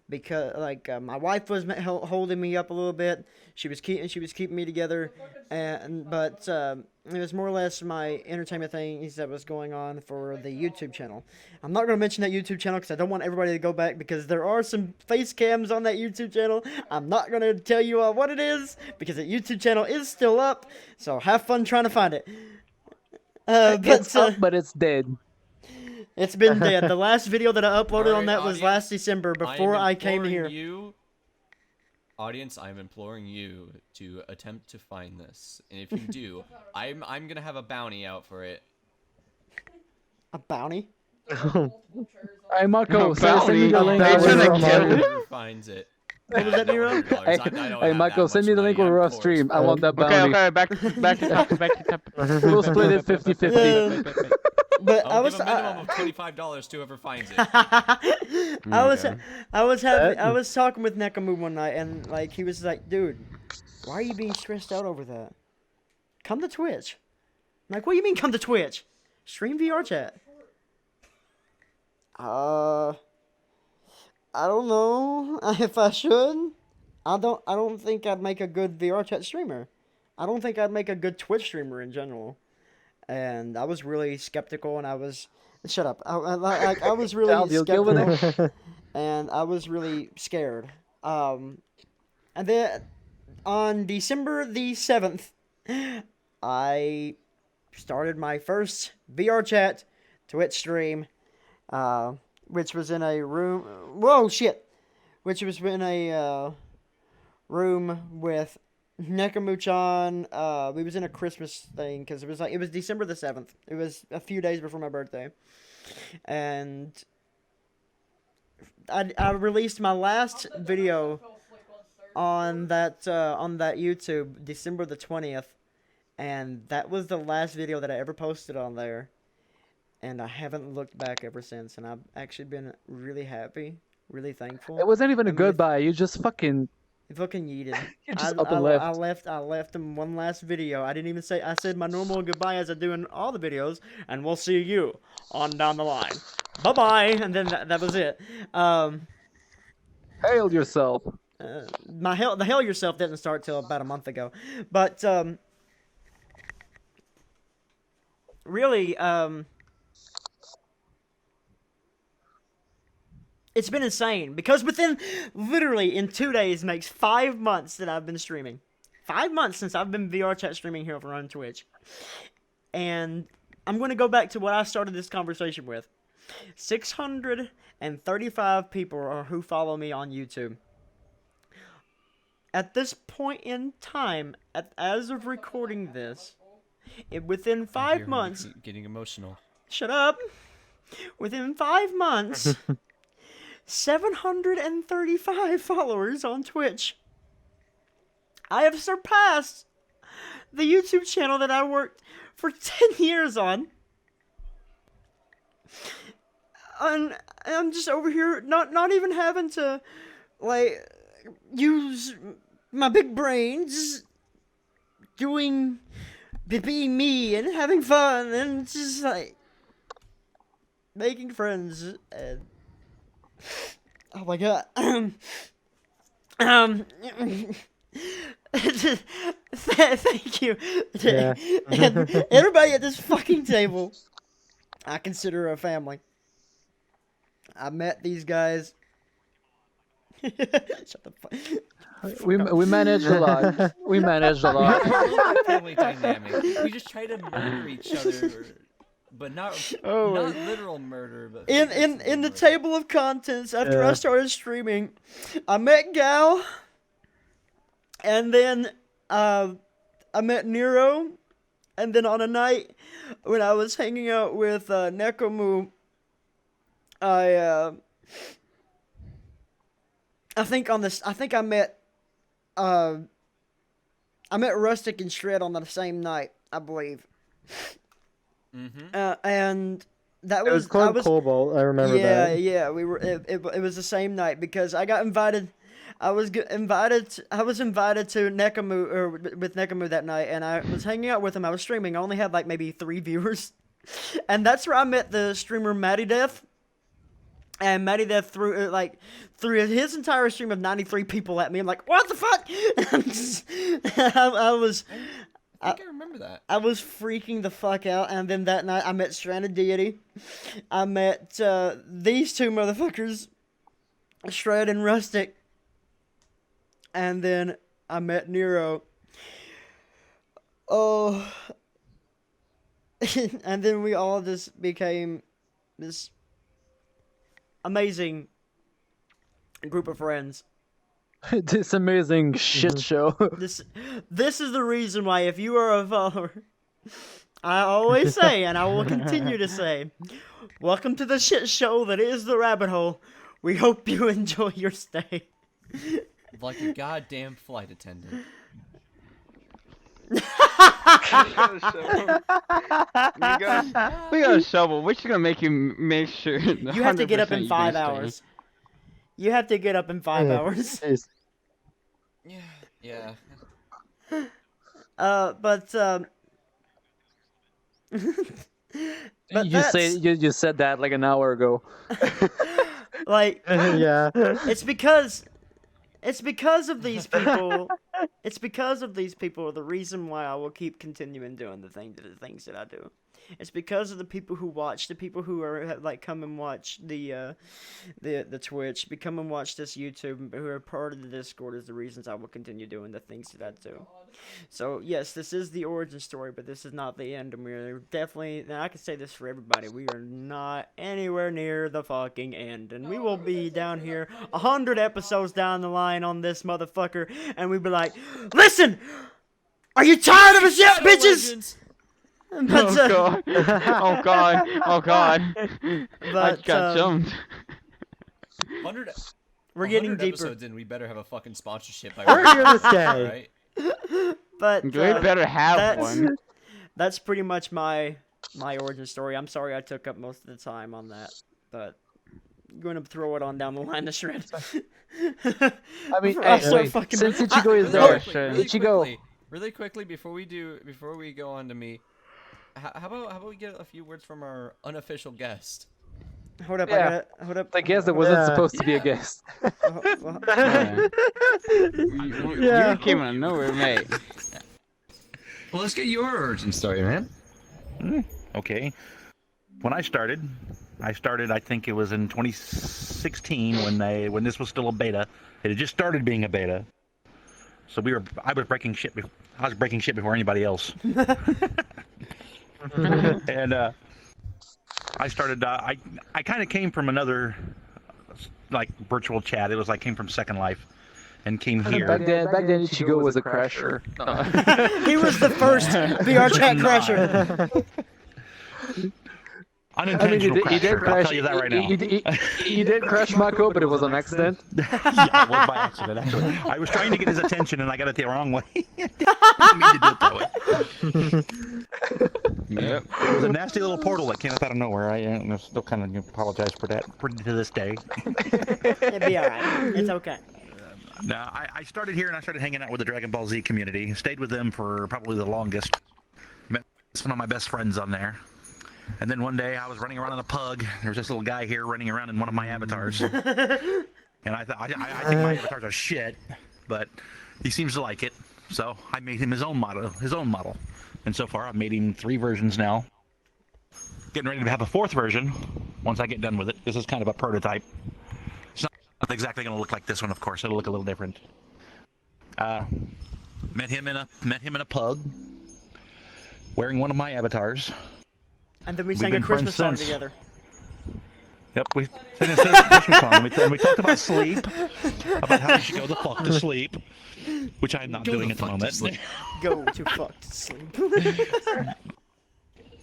Because my wife was holding me up a little bit. She was keeping me together, but it was more or less my entertainment things that was going on for the YouTube channel. I'm not going to mention that YouTube channel because I don't want everybody to go back, because there are some face cams on that YouTube channel. I'm not going to tell you what it is because the YouTube channel is still up, so have fun trying to find it. It's up, but it's dead. It's been dead. The last video that I uploaded on that was last December, before I came here. Audience, I'm imploring you to attempt to find this, and if you do, I'm gonna have a bounty out for it. A bounty? Hey Mako, send me the link. Whoever finds it. What was that, Nero? Hey Mako, send me the link with rough stream. I want that bounty. Okay, back to topic. We'll split it 50-50. But I'll I was give a minimum of $25 to whoever finds it. I was talking with Nekamu one night, and like he was like, "Dude, why are you being stressed out over that? Come to Twitch." I'm like, "What do you mean come to Twitch? Stream VR chat." I don't know if I should. I don't think I'd make a good VR chat streamer. I don't think I'd make a good Twitch streamer in general. And I was really skeptical, and I was shut up. I was really Child, you'll deal with skeptical, and I was really scared. And then on December the 7th, I started my first VR chat Twitch stream, which was in a room. Whoa, shit! Which was in a room with Nekamu-chan. We was in a Christmas thing because it was December the 7th. It was a few days before my birthday, and I released my last video on that YouTube December the 20th, and that was the last video that I ever posted on there, and I haven't looked back ever since, and I've actually been really happy, really thankful. It wasn't even a I'm really goodbye. You just fucking fucking yeeted. You just up and left. I left him one last video. I didn't even say. I said my normal goodbye as I do in all the videos, and we'll see you on down the line. Bye bye, and then that was it. Hail yourself. The Hail Yourself didn't start till about a month ago, but really, it's been insane because literally in 2 days makes 5 months that I've been streaming. 5 months since I've been VR chat streaming here over on Twitch. And I'm going to go back to what I started this conversation with. 635 people are who follow me on YouTube. At this point in time, as of recording this, within 5 months... Getting emotional. Shut up! Within 5 months... 735 followers on Twitch. I have surpassed the YouTube channel that I worked for 10 years on. And I'm just over here not even having to like use my big brain, just being me and having fun and just like making friends and oh my god. Thank you. Yeah. And everybody at this fucking table, I consider a family. I met these guys. Shut the fuck. We managed a lot. We managed a lot. Family dynamic. We just try to murder each other. But not literal murder, but in the table of contents after I started streaming, I met Gal, and then I met Nero, and then on a night when I was hanging out with Nekomu, I think I met Rustic and Shred on the same night, I believe. Mm-hmm. And that It was Club Cobalt. I remember that. Yeah, we were. It was the same night because I got invited. I was invited to Nekamu with Nekamu that night, and I was hanging out with him. I was streaming. I only had like maybe 3 viewers, and that's where I met the streamer Matty Death. And Matty Death threw his entire stream of 93 people at me. I'm like, what the fuck? I think I remember that. I was freaking the fuck out, and then that night I met Stranded Deity. I met these two motherfuckers, Shred and Rustic. And then I met Nero. Oh. And then we all just became this amazing group of friends. This amazing shit show. This is the reason why, if you are a follower, I always say, and I will continue to say, welcome to the shit show that is the rabbit hole. We hope you enjoy your stay. Like a goddamn flight attendant. We got a shovel. We're just gonna make you make sure. You have to get up in 100% 5 you're gonna hours. You have to get up in 5 hours. Jeez. Yeah. But but You said that like an hour ago. like Yeah. it's because of these people. It's because of these people the reason why I will keep continuing doing the things that I do. It's because of the people who watch, the people who are like come and watch the Twitch, come and watch this YouTube, who are part of the Discord is the reasons I will continue doing the things that I do. So yes, this is the origin story, but this is not the end, and we're definitely, and I can say this for everybody, we are not anywhere near the fucking end, and we will be down here 100 episodes down the line on this motherfucker, and we'll be like, listen, are you tired of us yet, bitches? But, Oh god! Oh god! Oh god! I but got jumped. 100. we're getting 100 deeper. episodes in, we better have a fucking sponsorship. We're here to stay. Right? But We better have one. That's pretty much my origin story. I'm sorry I took up most of the time on that, but I'm going to throw it on down the line to shred. I mean, I'm hey, so wait, fucking- since Ichigo is Really there, quickly, Ichigo. Really quickly before we go on to me, how about we get a few words from our unofficial guest? Hold up, Yeah. hold up. I guess it wasn't Yeah. supposed to be a guest. You came out of nowhere, mate. Well, let's get your origin story, man. Okay. When I started, I think it was in 2016 when this was still a beta. It had just started being a beta. So I was breaking shit before anybody else. And I started. I kind of came from another like virtual chat. It was like came from Second Life, and came here. Back then Ichigo was a crasher. He was the first VR chat crasher. Unintentional he did crasher, I'll crash. tell you that right now. He did crash Mako, but it was on accident. Yeah, it was by accident, actually. I was trying to get his attention, and I got it the wrong way. I didn't mean to do it that way. Yep. It was a nasty little portal that came up out of nowhere. I still kind of apologize for that to this day. It'd be alright. It's okay. No, I started here, and I started hanging out with the Dragon Ball Z community. Stayed with them for probably the longest. Met some of my best friends on there. And then one day I was running around in a pug. There was this little guy here running around in one of my avatars. And I think my avatars are shit, but he seems to like it. So I made him his own model. And so far I've made him 3 versions now. Getting ready to have a 4th version once I get done with it. This is kind of a prototype. It's not exactly going to look like this one, of course. It'll look a little different. Met him in a pug, wearing one of my avatars. And then we We've sang a been friends Christmas song since. together. Yep, we sang a Christmas song. And we talked about sleep, about how you should go the fuck to sleep, which I'm not doing at the moment. Go to fuck to sleep.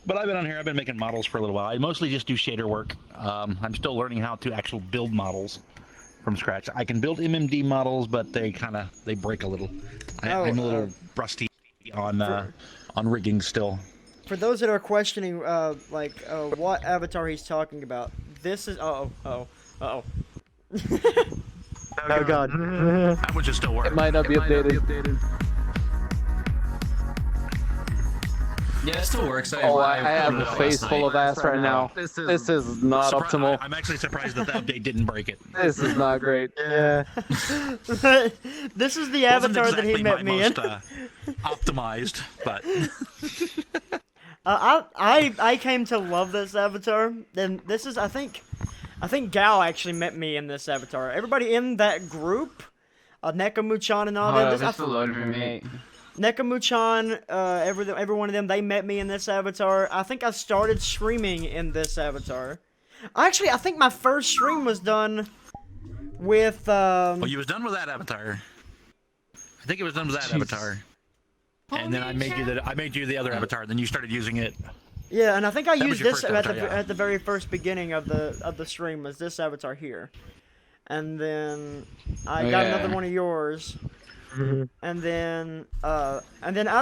But I've been on here. I've been making models for a little while. I mostly just do shader work. I'm still learning how to actually build models from scratch. I can build MMD models, but they break a little. I'm a little rusty on rigging still. For those that are questioning, what avatar he's talking about, this is. Oh. Oh god. That one should still work. It might not be updated. Yeah, it still works. I have a face full of ass right now. This is not optimal. I'm actually surprised that the update didn't break it. This is not great. Yeah. This is the avatar that he met me in. Optimized, but I came to love this avatar, and this is I think Gal actually met me in this avatar. Everybody in that group, Nekamuchan and all that. This will load for me. Nekamuchan, every one of them, they met me in this avatar. I think I started streaming in this avatar. Actually, I think my first stream was done with. Well, you was done with that avatar. I think it was done with that avatar. And then I made you the other avatar. Then you started using it. Yeah, and I think I used your this first avatar, at the very first beginning of the stream was this avatar here, and then I got another one of yours. And then out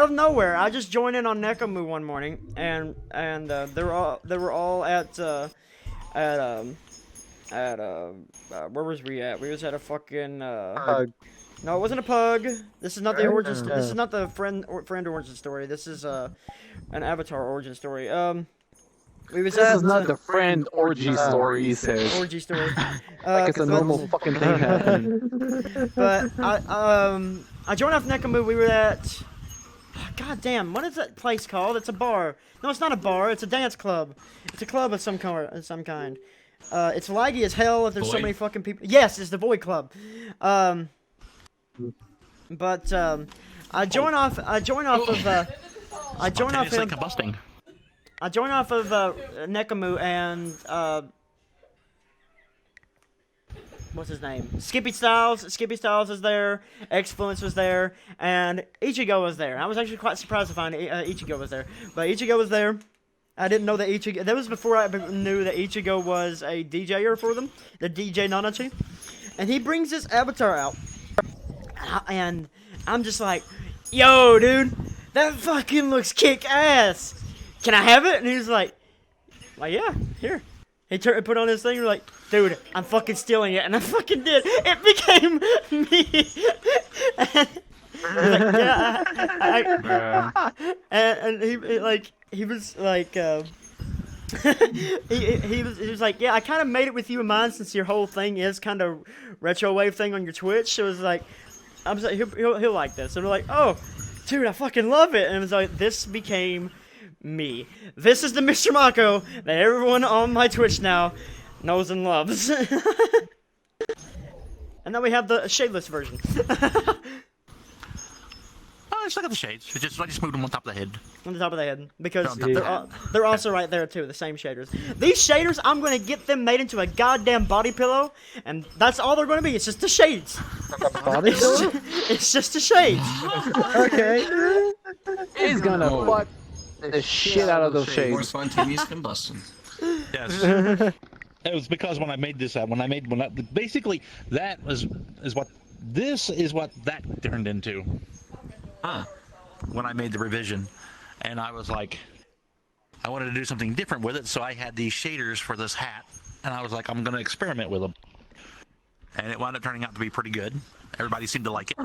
of nowhere, I just joined in on Nekamu one morning, and they were all at where was we at? We was at a fucking no, it wasn't a pug. This is not the origin. This is not the friend origin story. This is an Avatar origin story. We was This is not the friend orgy story, he says. Orgy story. Like it's a normal fucking thing happening. But I joined off Nekamu. We were at. God damn, what is that place called? It's a bar. No, it's not a bar. It's a dance club. It's a club of some kind. It's laggy as hell if there's so many fucking people. Yes, it's the Void Club. But I join off of Nekamu and what's his name? Skippy Styles. Skippy Styles is there. Xfluence was there, and Ichigo was there. I was actually quite surprised to find Ichigo was there, but Ichigo was there. I didn't know that Ichigo. That was before I knew that Ichigo was a DJer for them, the DJ Nanachi, and he brings this avatar out, and I'm just like, "Yo, dude, that fucking looks kick ass. Can I have it?" And he's like, yeah, here. He put on his thing. You're like, dude, I'm fucking stealing it, and I fucking did. It became me. And, like, yeah, and he was like, he was like, yeah, I kind of made it with you in mind since your whole thing is kind of retro wave thing on your Twitch. So it was like, I was like, he'll like this. And we're like, oh, dude, I fucking love it. And it was like, this became me. This is the Mr. Mako that everyone on my Twitch now knows and loves. And then we have the shadeless version. It's like the shades. I just moved them on top of the head. On the top of the head. Because they're also right there too, the same shaders. These shaders, I'm going to get them made into a goddamn body pillow, and that's all they're going to be. It's just the shades. Body pillow? It's just the shades. Okay. He's gonna fuck the shit out of those More shades. spontaneous combustion. Yes. It was because when I made this, basically that is what that turned into. Huh. When I made the revision, and I was like, I wanted to do something different with it, so I had these shaders for this hat, and I was like, I'm going to experiment with them. And it wound up turning out to be pretty good. Everybody seemed to like it,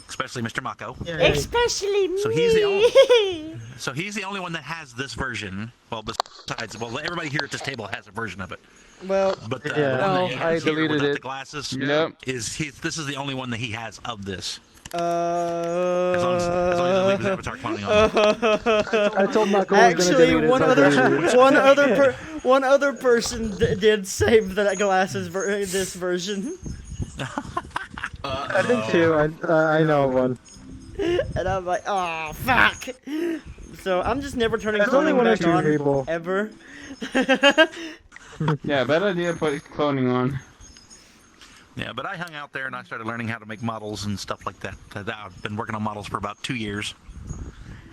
especially Mr. Mako. Especially me. So he's the only one that has this version. Well, besides, everybody here at this table has a version of it. Well, But the one No, that he I has here deleted without it. the glasses Yep. this is the only one that he has of this. as long as I leave his avatar cloning on. I told Mako I was gonna actually, delete it, so I deleted it. one other person did save the glasses this version. I did too. I know one. And I'm like, oh fuck. So I'm just never turning There's only cloning one or back two on people. ever. Yeah, bad idea to put cloning on. Yeah, but I hung out there and I started learning how to make models and stuff like that. I've been working on models for about 2 years.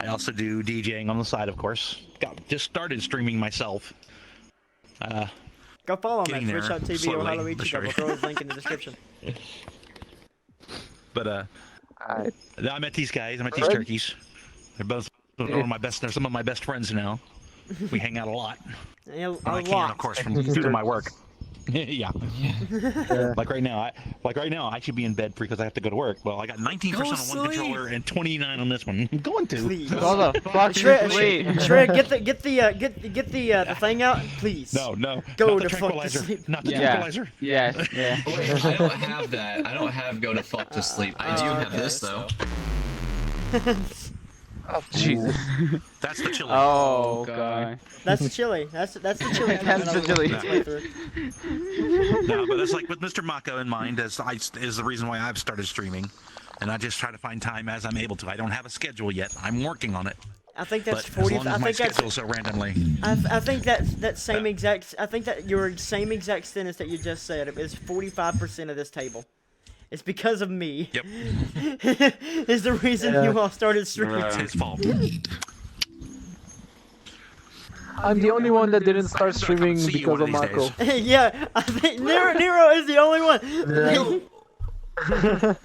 I also do DJing on the side, of course. Just started streaming myself. Go follow him at Getting there Twitch.tv or slowly, Halloween. but sure. We'll throw his link in the description. But I met these guys. I met these turkeys. They're both They're some of my best friends now. We hang out a lot. Yeah, I can, of course, due to my work. Yeah. Like right now, I should be in bed because I have to go to work. Well, I got 19% on one controller and 29 on this one. I'm going to. Please. All the fuck Shred, get the thing out, please. No. Go not the to fuck to tranquilizer. sleep. Not the Yeah. tranquilizer. Yeah. Wait, I don't have that. I don't have go to fuck to sleep. I do have this though. Oh, Jesus. That's the chili. Oh god. That's the chili. That's the chili. That's the chili. No, but it's like with Mr. Mako in mind is the reason why I've started streaming, and I just try to find time as I'm able to. I don't have a schedule yet. I'm working on it. I think that's But 40. as long as I my think that's. schedule's so randomly. I think that same exact. I think that your same exact sentence that you just said is 45% of this table. It's because of me. Yep. Is the reason you all started streaming. It's his fault. I'm the only one that didn't start streaming See you because one of of these Mako. days. Yeah, I think Nero is the only one.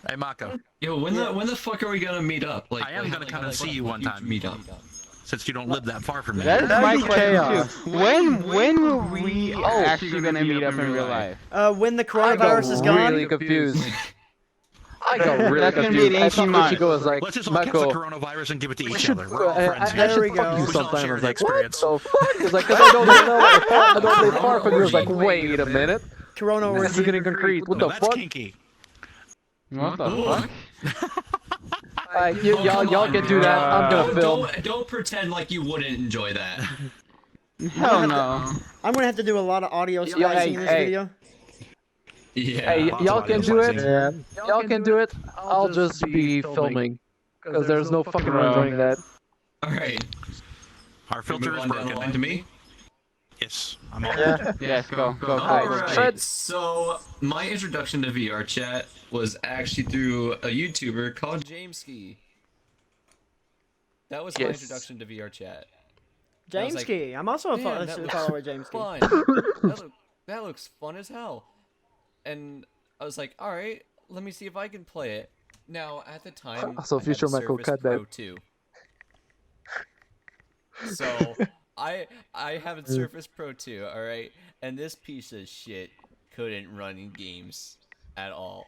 Hey, Mako. Yo, when the fuck are we gonna meet up? Like, I am gonna come and see you one time. Meet up. Since you don't live that far from me. That is That'd my be question chaos. too. When will we actually gonna meet up in real life? When the I got coronavirus is gone. really confused. I got really That's gonna be confused. an I 18 thought months. Ichigo was like, Let's just all catch the Mako, coronavirus and give it to each should, other. We're all friends I here. There should we fuck go. you We should all sometime. I share was the like, what experience. the fuck? It's like, 'cause I don't really know what the fuck. I don't really far from you. I was like, wait a minute. Corona This is orgy. getting concrete. What No, the that's fuck? kinky. What the fuck? Y'all can do that. I'm gonna film. Don't pretend like you wouldn't enjoy that. Hell no. I'm gonna have to do a lot of audio splicing in this hey. video. Yeah. Hey, Lots y'all of can audio do it. splicing. Y'all can do it. I'll just be filming. Because there's no fucking way I'm doing that. All right. Our filter Move is on down the line broken. to me. Yes, I'm all Yeah. Yes, go. All Alright. right. So my introduction to VR chat was actually through a YouTuber called Jameski. That was my Yes. introduction to VR chat. I James was like, Key. I'm also a "Man, that looks follower of James Key. Fun. That looks fun as hell. And I was like, all right, let me see if I can play it. Now, at the time, So I had future the Michael, Surface cut Pro that. 2. So I have a Surface Pro 2, all right, and this piece of shit couldn't run in games at all.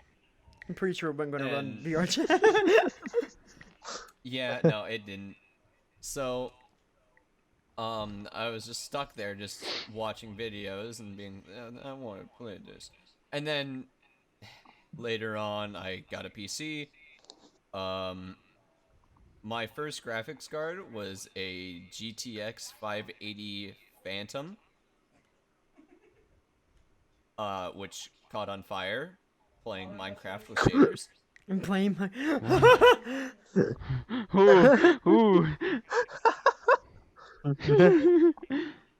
I'm pretty sure we're gonna run And- VR chat. Yeah, no, it didn't. So, I was just stuck there, just watching videos and being, I want to play this. And then later on, I got a PC. My first graphics card was a GTX 580 Phantom, which caught on fire playing Minecraft with shaders. I'm playing my. Ooh.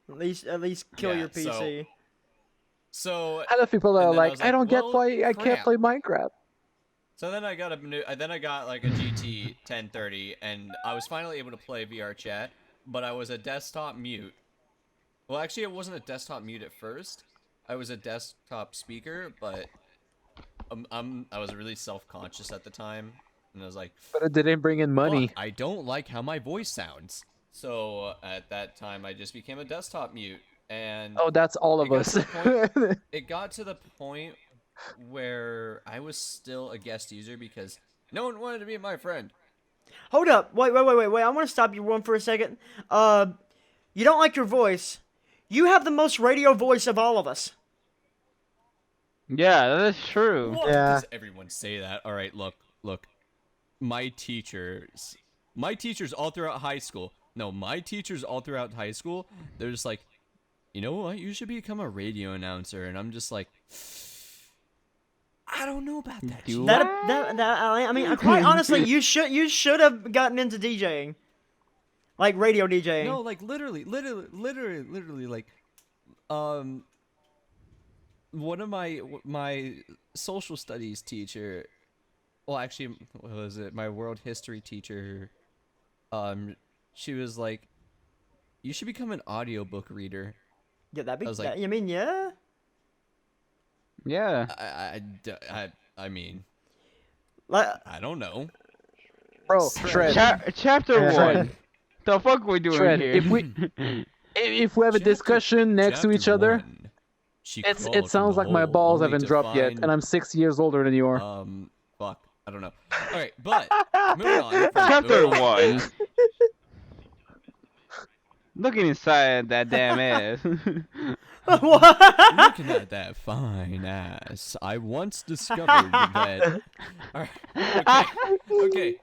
At least kill Yeah, your PC. So I know people that and are then I like, was I don't get well, why I can't crap. play Minecraft. So then I got like a GT 1030, and I was finally able to play VR chat, but I was a desktop mute. Well, actually, it wasn't a desktop mute at first. I was a desktop speaker, but I was really self-conscious at the time, and I was like, But it didn't bring in money. "Fuck, I don't like how my voice sounds." So at that time, I just became a desktop mute, and Oh, that's all of It got us. to the point- it got to the point where I was still a guest user because no one wanted to be my friend. Hold up. Wait. I want to stop you one for a second. You don't like your voice. You have the most radio voice of all of us. Yeah, that's true. What? Yeah. Does everyone say that? All right, look. My teachers all throughout high school. No, my teachers all throughout high school. They're just like, you know what? You should become a radio announcer. And I'm just like, I don't know about that. Do shit. That I mean, quite honestly, you should have gotten into DJing, like radio DJing. No, like literally, like, one of my social studies teacher, well, actually, what was it? My world history teacher, she was like, you should become an audiobook reader. Yeah, that'd be. I was like- You mean yeah? Yeah. I mean, Like, I don't know. Bro, Shred. Chapter Yeah. 1. The fuck we doing Shred, here? if we have a discussion next to each other, it sounds like my balls haven't dropped yet, and I'm 6 years older than you are. Fuck, I don't know. All right, but moving on. Chapter 1. Looking inside that damn ass. what? Looking at that fine ass, I once discovered that. All right, okay.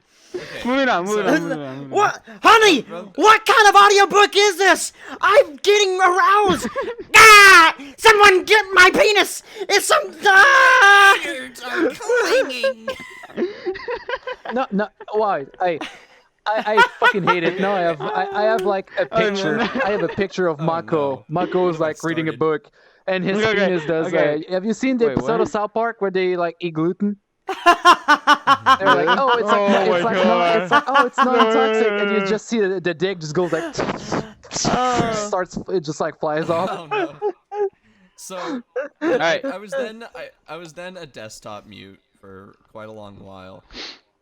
Moving on. What, honey? What kind of audiobook is this? I'm getting aroused. Ah! Someone get my penis. It's some. Ah! No, why? I fucking hate it. No, I have like a picture. I have a picture of Mako. no. Mako is What like have I reading a started? book, and his Okay, penis does. okay. Have you seen the Wait, episode what? of South Park where they like eat gluten? They're like, oh, it's like, Oh my it's like, no, God. it's like, oh, it's non-toxic, and you just see the dick just goes like, it just like flies off. Oh no. So, Alright. I was then a desktop mute for quite a long while.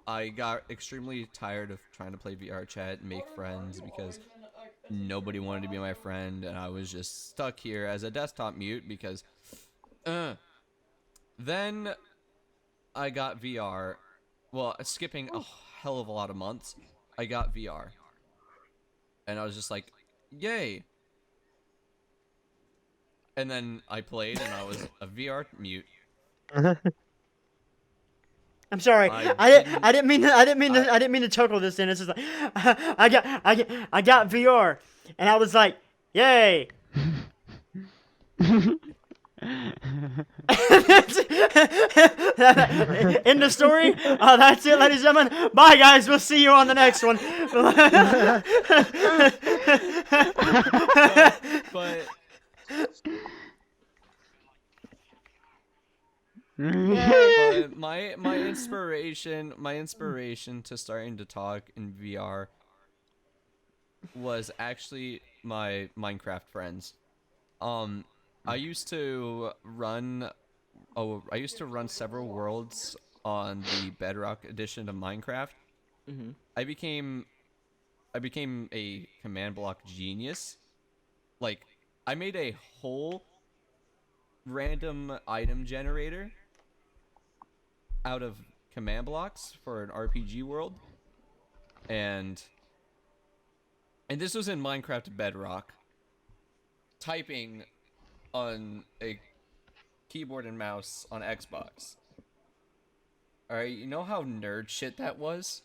I got extremely tired of trying to play VR chat and make friends because nobody wanted to be my friend, and I was just stuck here as a desktop mute because. Then I got VR. Well, skipping a hell of a lot of months, I got VR. And I was just like, yay. And then I played and I was a VR mute. I'm sorry. I didn't mean to chuckle this in. It's just like I got VR and I was like, yay. In the story, that's it, ladies and gentlemen. Bye, guys. We'll see you on the next one. but but my inspiration to starting to talk in VR was actually my Minecraft friends. I used to run several worlds on the Bedrock edition of Minecraft. Mm-hmm. I became a command block genius. Like, I made a whole random item generator out of command blocks for an RPG world. And this was in Minecraft Bedrock. Typing on a keyboard and mouse on Xbox. Alright, you know how nerd shit that was?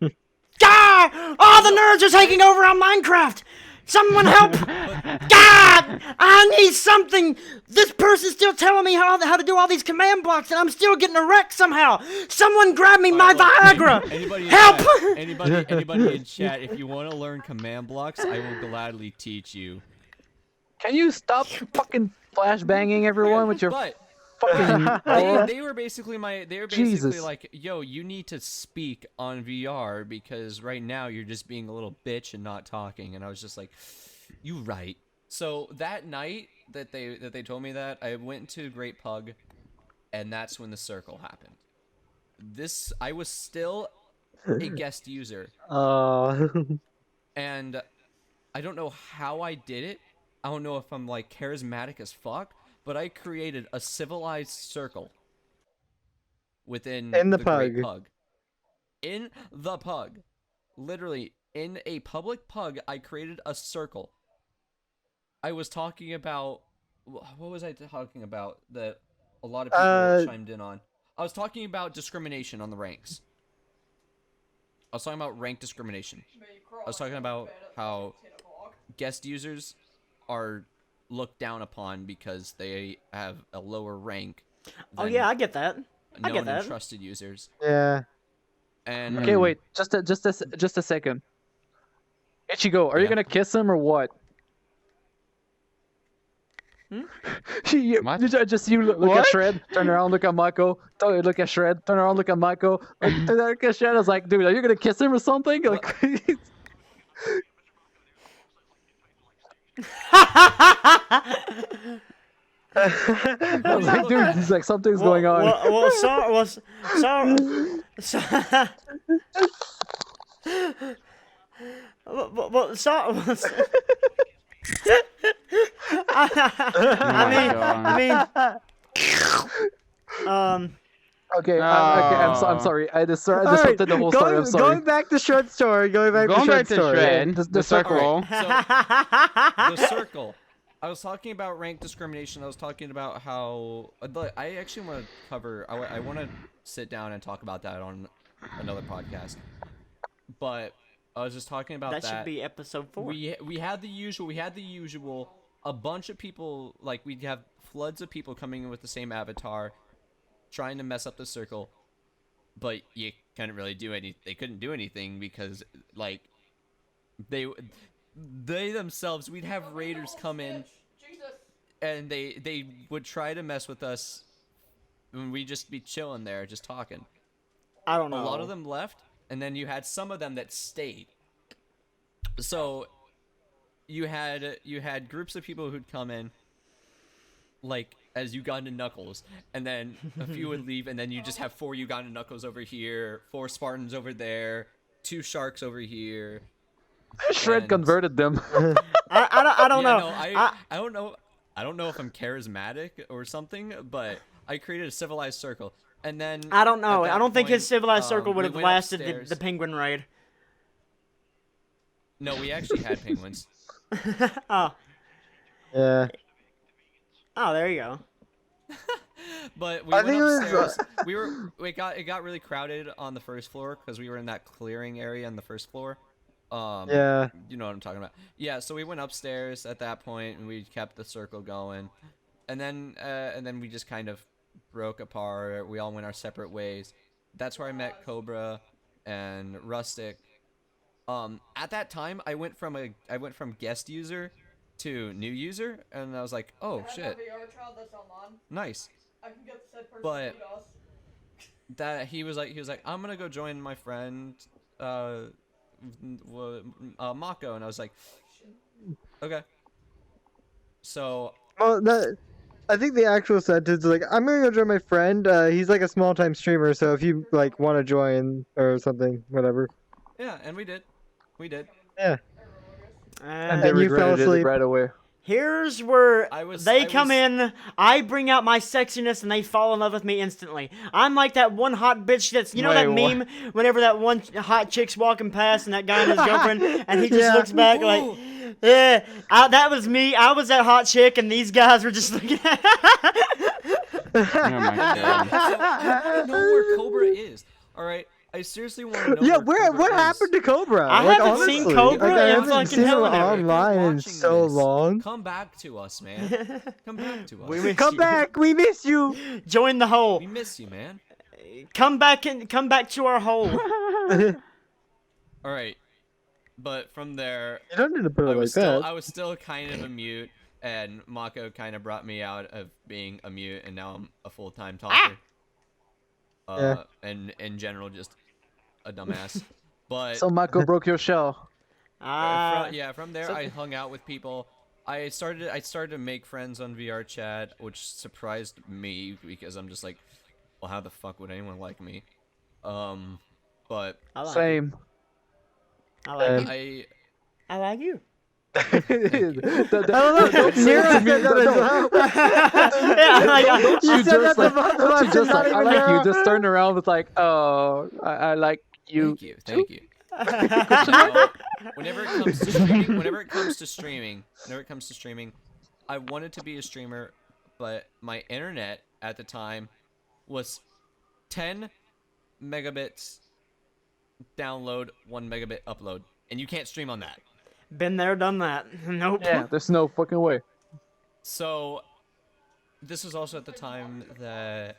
God! All the nerds are taking over on Minecraft! Someone help! God! I need something! This person's still telling me how to do all these command blocks and I'm still getting a wreck somehow! Someone grab me my Viagra! Help! Anybody in chat, if you want to learn command blocks, I will gladly teach you. Can you stop fucking flashbanging everyone with your fucking... They were basically Jesus. like, yo, you need to speak on VR because right now you're just being a little bitch and not talking. And I was just like, you right. So that night that they told me that, I went to Great Pug, and that's when the circle happened. I was still a guest user. And I don't know how I did it. I don't know if I'm like charismatic as fuck, but I created a civilized circle within the Great Pug. In the pug. Literally, in a public pug, I created a circle. I was talking about... What was I talking about that a lot of people chimed in on? I was talking about discrimination on the ranks. I was talking about rank discrimination. I was talking about how guest users are looked down upon because they have a lower rank. Oh yeah, I get that. I get that. Trusted users. Yeah. And okay, wait, just a second. Ichigo, are you gonna kiss him or what? Just you look at Shred, turn around, look at Mako, look at Shred, turn around, look at Mako, look at Shred. I was like, dude, are you gonna kiss him or something? Like, I was like, dude, he's like, something's going on. Okay, I'm sorry. I disrupted the whole story. I'm sorry. Going back to Shred's story. Going back to Shred's story. The circle. The circle. I was talking about rank discrimination. I was talking about how I actually want to cover. I want to sit down and talk about that on another podcast. But I was just talking about that. That should be episode 4. We had the usual. A bunch of people, like, we'd have floods of people coming in with the same avatar, trying to mess up the circle, but you couldn't really do any. They couldn't do anything because, like, they themselves. We'd have raiders come in, and they would try to mess with us, and we'd just be chilling there, just talking. I don't know. A lot of them left, and then you had some of them that stayed. So you had groups of people who'd come in, like as Ugandan Knuckles, and then a few would leave, and then you just have 4 Ugandan Knuckles over here, 4 Spartans over there, 2 Sharks over here. Shred and- converted them. I don't Yeah, know. no, I don't know. I don't know if I'm charismatic or something, but I created a civilized circle, and then I don't know. at I that don't think his point, civilized circle would we have went lasted upstairs. the penguin raid. No, we actually had penguins. Oh, Yeah. oh, there you go. But we I went think it was, upstairs. It got really crowded on the first floor because we were in that clearing area on the first floor. Yeah. You know what I'm talking about. Yeah, so we went upstairs at that point and we kept the circle going. And then we just kind of broke apart. We all went our separate ways. That's where I met Cobra and Rustic. At that time I went from guest user to new user, and I was like, oh shit. Nice. I can get said person But to us. that he was like I'm gonna go join my friend Mako, and I was like, okay. So Well, I think the actual sentence is like, I'm gonna go join my friend. He's like a small time streamer, so if you like want to join or something, whatever. yeah, and we did. Yeah. And they And you fell regretted it asleep. right away. Here's where I was- they I come was- in, I bring out my sexiness, and they fall in love with me instantly. I'm like that one hot bitch that's, you know that Wait, meme whenever that one hot chick's walking past and that guy and his girlfriend, and he just Yeah. looks back like, yeah, that was me. I was that hot chick, and these guys were just looking at Oh my god. I don't know where Cobra is. All right, I seriously want to know. Yeah, where what Cobra happened to Cobra? I Like, haven't seen honestly, Cobra like, I in haven't fucking seen him hell and ever. online in Watching so this, long. Come back to us, man. Come back to us. We miss Come you. back, we miss you. Join the hole. We miss you, man. Come back to our hole. All right, but from there, You don't need to put it I like was still that. I was still kind of a mute, and Mako kind of brought me out of being a mute, and now I'm a full-time talker. Yeah. And in general, just a dumbass. But So Mako broke your shell. from there, I hung out with people. I started to make friends on VR chat, which surprised me because I'm just like, well, how the fuck would anyone like me? But I like Same. I like you. I I like you. I don't know. Nero said that as well. Yeah, like, Don't You you said just that like, the month don't you left, just not like, I even like Nero. you, just turn around with like, oh, I like you. thank you. So, whenever it comes to streaming, I wanted to be a streamer, but my internet at the time was 10 megabits download, 1 megabit upload, and you can't stream on that. been there, done that. Nope. Yeah, there's no fucking way. So this was also at the time that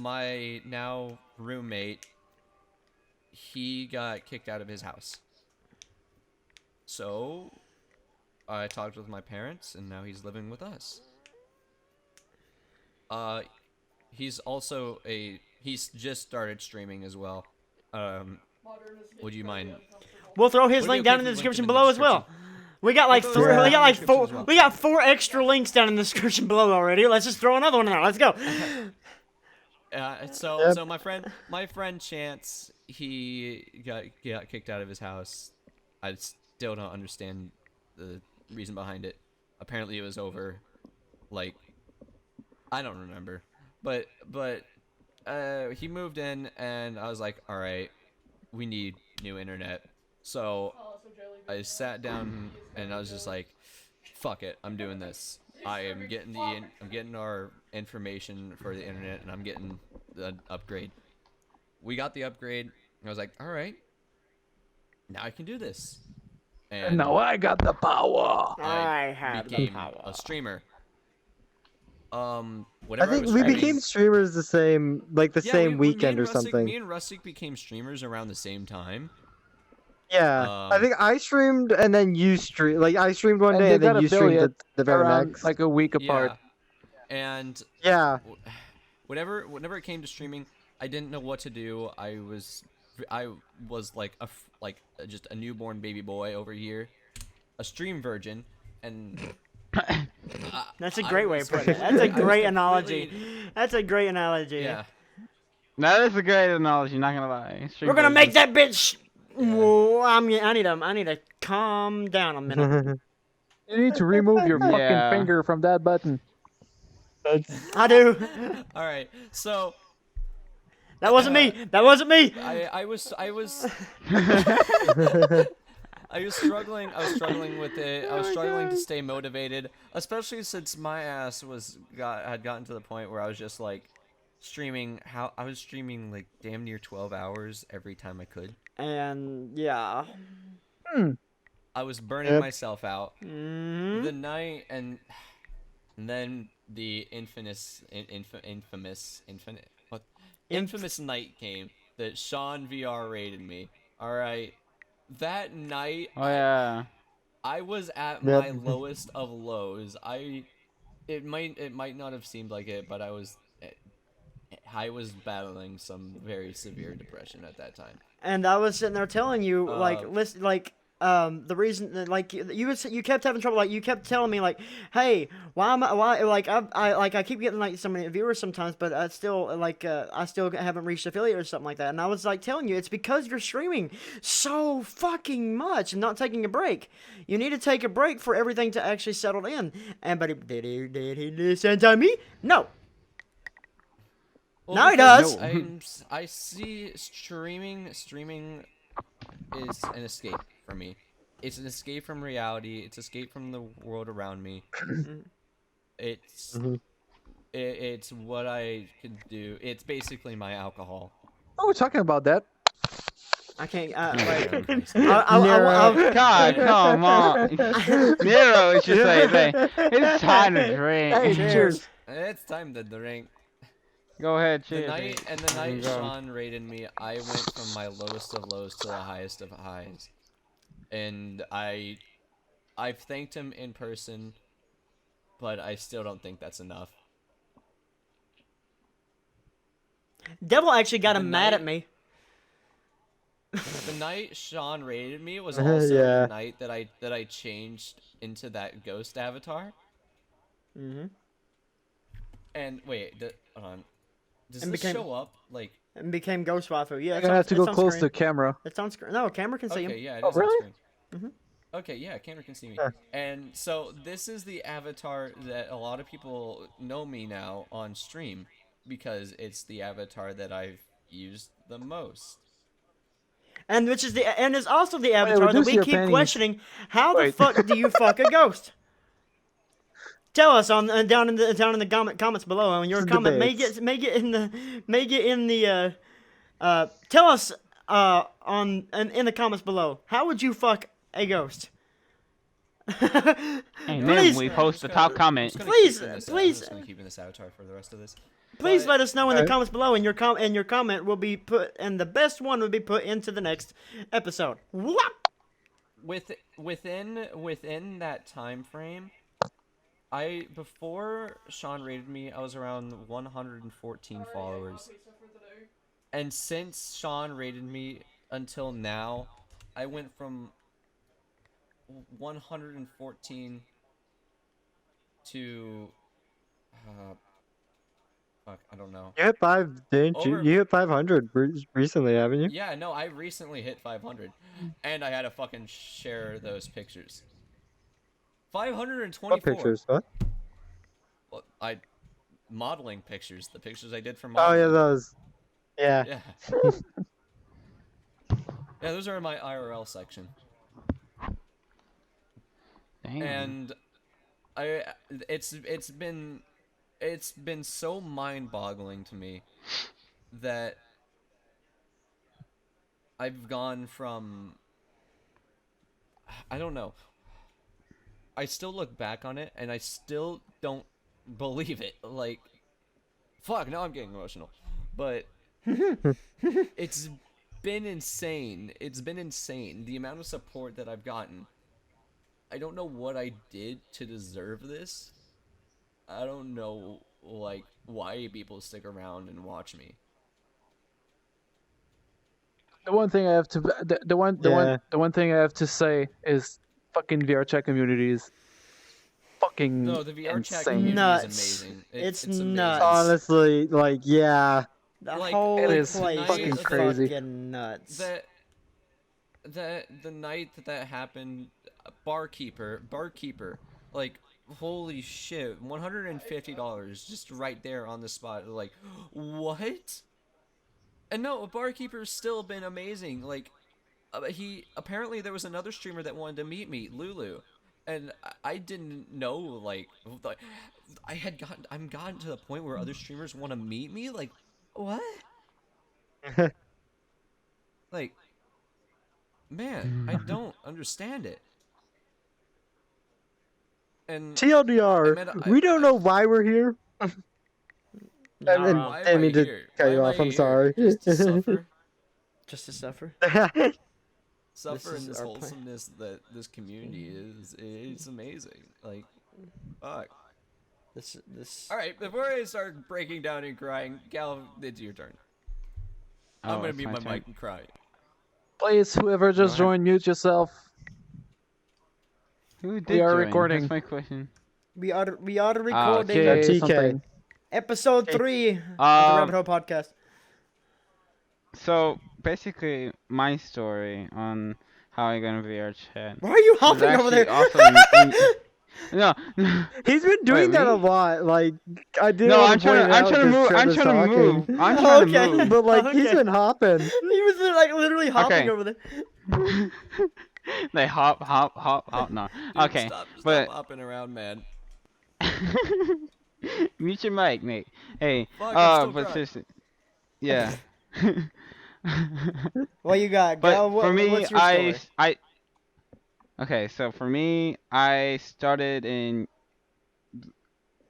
my now roommate, he got kicked out of his house. So I talked with my parents, and now he's living with us. He's also he's just started streaming as well. Would you mind? We'll throw his Would it be link okay down if in the we linked description him in the below as well. We got like We'll three. throw it We down got in like the four. description as well. We got 4 extra links down in the description below already. Let's just throw another one in there. Let's go. So my friend Chance, he got kicked out of his house. I still don't understand the reason behind it. Apparently it was over, like, I don't remember, but he moved in, and I was like, all right, we need new internet. So I sat down and I was just like, fuck it, I'm doing this. I'm getting our information for the internet, and I'm getting the upgrade. We got the upgrade, and I was like, all right, now I can do this. And Now I got the power. I have the became power. a streamer. I Whatever think was we streaming- became streamers the same Yeah, me weekend and or Rustic- something. Me and Rustic became streamers around the same time. Yeah, I think I streamed and then you streamed. Like I streamed one And day they and then got you streamed affiliate the very around next. like a week apart. Yeah. And Yeah. whenever it came to streaming, I didn't know what to do. I was like just a newborn baby boy over here, a stream virgin, and That's a I great way was of putting it. That's a completely- I was great analogy. completely- That's a great analogy. Yeah. That is a great analogy. Not gonna lie. We're gonna make that bitch. Whoa, I need to calm down a minute. You need to remove your fucking Yeah. finger from that button. I do. All right. So That wasn't me. That wasn't me. I was struggling. I was struggling with it. I was struggling to stay motivated, especially since my ass had gotten to the point where I was just like streaming. I was streaming like damn near 12 hours every time I could. And yeah. I was burning myself out. Mm-hmm. The night and then the infamous night came that Sean VR raided me. All right, that night. Oh yeah. I was at my lowest of lows. It might not have seemed like it, but I was battling some very severe depression at that time. And I was sitting there telling you, listen, the reason that, you kept having trouble, you kept telling me, hey, I keep getting, so many viewers sometimes, but I still, I still haven't reached affiliate or something like that, and I was, telling you, it's because you're streaming so fucking much and not taking a break. You need to take a break for everything to actually settle in. But did he listen to me? No. Well, now he does. I see streaming is an escape for me. It's an escape from reality. It's escape from the world around me. It's it's what I can do. It's basically my alcohol. Oh, we're talking about that. I can't. God, come on. Nero is just like, it's time to drink. Hey, cheers. It's time to drink. Go ahead, cheers. The night Sean raided me, I went from my lowest of lows to the highest of highs. And I've thanked him in person, but I still don't think that's enough. Devil actually got him mad at me. The night Sean raided me was also the night that I changed into that ghost avatar. Mm-hmm. And wait, hold on. Does this show up and became Ghost Waifu? Yeah, You're gonna have to go close to the camera. It's on screen. No, camera can see him. Okay, yeah, it Oh, is on really? screen. Okay, yeah, camera can see me. And so this is the avatar that a lot of people know me now on stream because it's the avatar that I've used the most. And it's also the avatar that reduce we your keep panties. questioning. How the fuck do you fuck a ghost? Tell us down in the comments below, and your comment may get in the tell us in the comments below. How would you fuck a ghost? And then we post the top comment. Please. I'm just gonna keep in this avatar for the rest of this. Please let us know in the comments below, and your comment will be put, and the best one will be put into the next episode. Within that time frame, before Sean raided me, I was around 114 followers. And since Sean raided me until now, I went from 114 to fuck, I don't know. You hit 5, didn't you? You hit 500 recently, haven't you? Yeah, no, I recently hit 500, and I had to fucking share those pictures. 524. What pictures? What? Well, modeling pictures. The pictures I did for Oh modeling. yeah, those. Yeah. Yeah. Yeah, those are in my IRL section. Damn. And it's been so mind-boggling to me that I've gone from, I don't know. I still look back on it and I still don't believe it. Like, fuck, now I'm getting emotional. But it's been insane. It's been insane. The amount of support that I've gotten. I don't know what I did to deserve this. I don't know, like, why people stick around and watch me. The one thing I have to the one thing I have to say is fucking VR chat community is fucking No, the VR chat insane. community Nuts. is amazing. It's amazing. nuts. Honestly, like, yeah. The Like, whole It is place fucking is crazy. fucking nuts. The night that happened, barkeeper, like, holy shit, $150 just right there on the spot. Like, what? And no, a barkeeper's still been amazing. Like, apparently there was another streamer that wanted to meet me, Lulu, and I didn't know, like I'm gotten to the point where other streamers want to meet me. Like, what? Like, man, I don't understand it. And TLDR, we don't know why we're here. And why I am I mean to here? cut Why you am I off. I'm here? sorry. Just to suffer. Just to suffer. Suffer This in is this our plan. wholesomeness that this community it's amazing. Like, fuck. This. All right, before I start breaking down and crying, Gal, it's your turn. I'm Oh, gonna it's mute my my turn. mic and cry. Please, whoever just ahead. joined, mute yourself. Who did We are join? recording. That's my question. We are recording. Okay, TK. something. Episode 3 of the Um, Rabbit Hole Podcast. So basically, my story on how I got in VR chat. Why are you was hopping over actually there? Also no, He's been doing Wait, that a me? lot. Like, I did No, want I'm to point trying it to. I'm out trying to because move. I'm Trevor's trying to move. talking. I'm trying to Okay. move. But like, he's Okay. been hopping. He was like literally hopping Okay. over there. They hop. No. Dude, Okay, stop but hopping around, man. mute your mic, mate. Hey, Fuck, I'm still but crying. seriously, yeah. What you got, But Gal? for me, What's your story? Okay, so for me, I started in.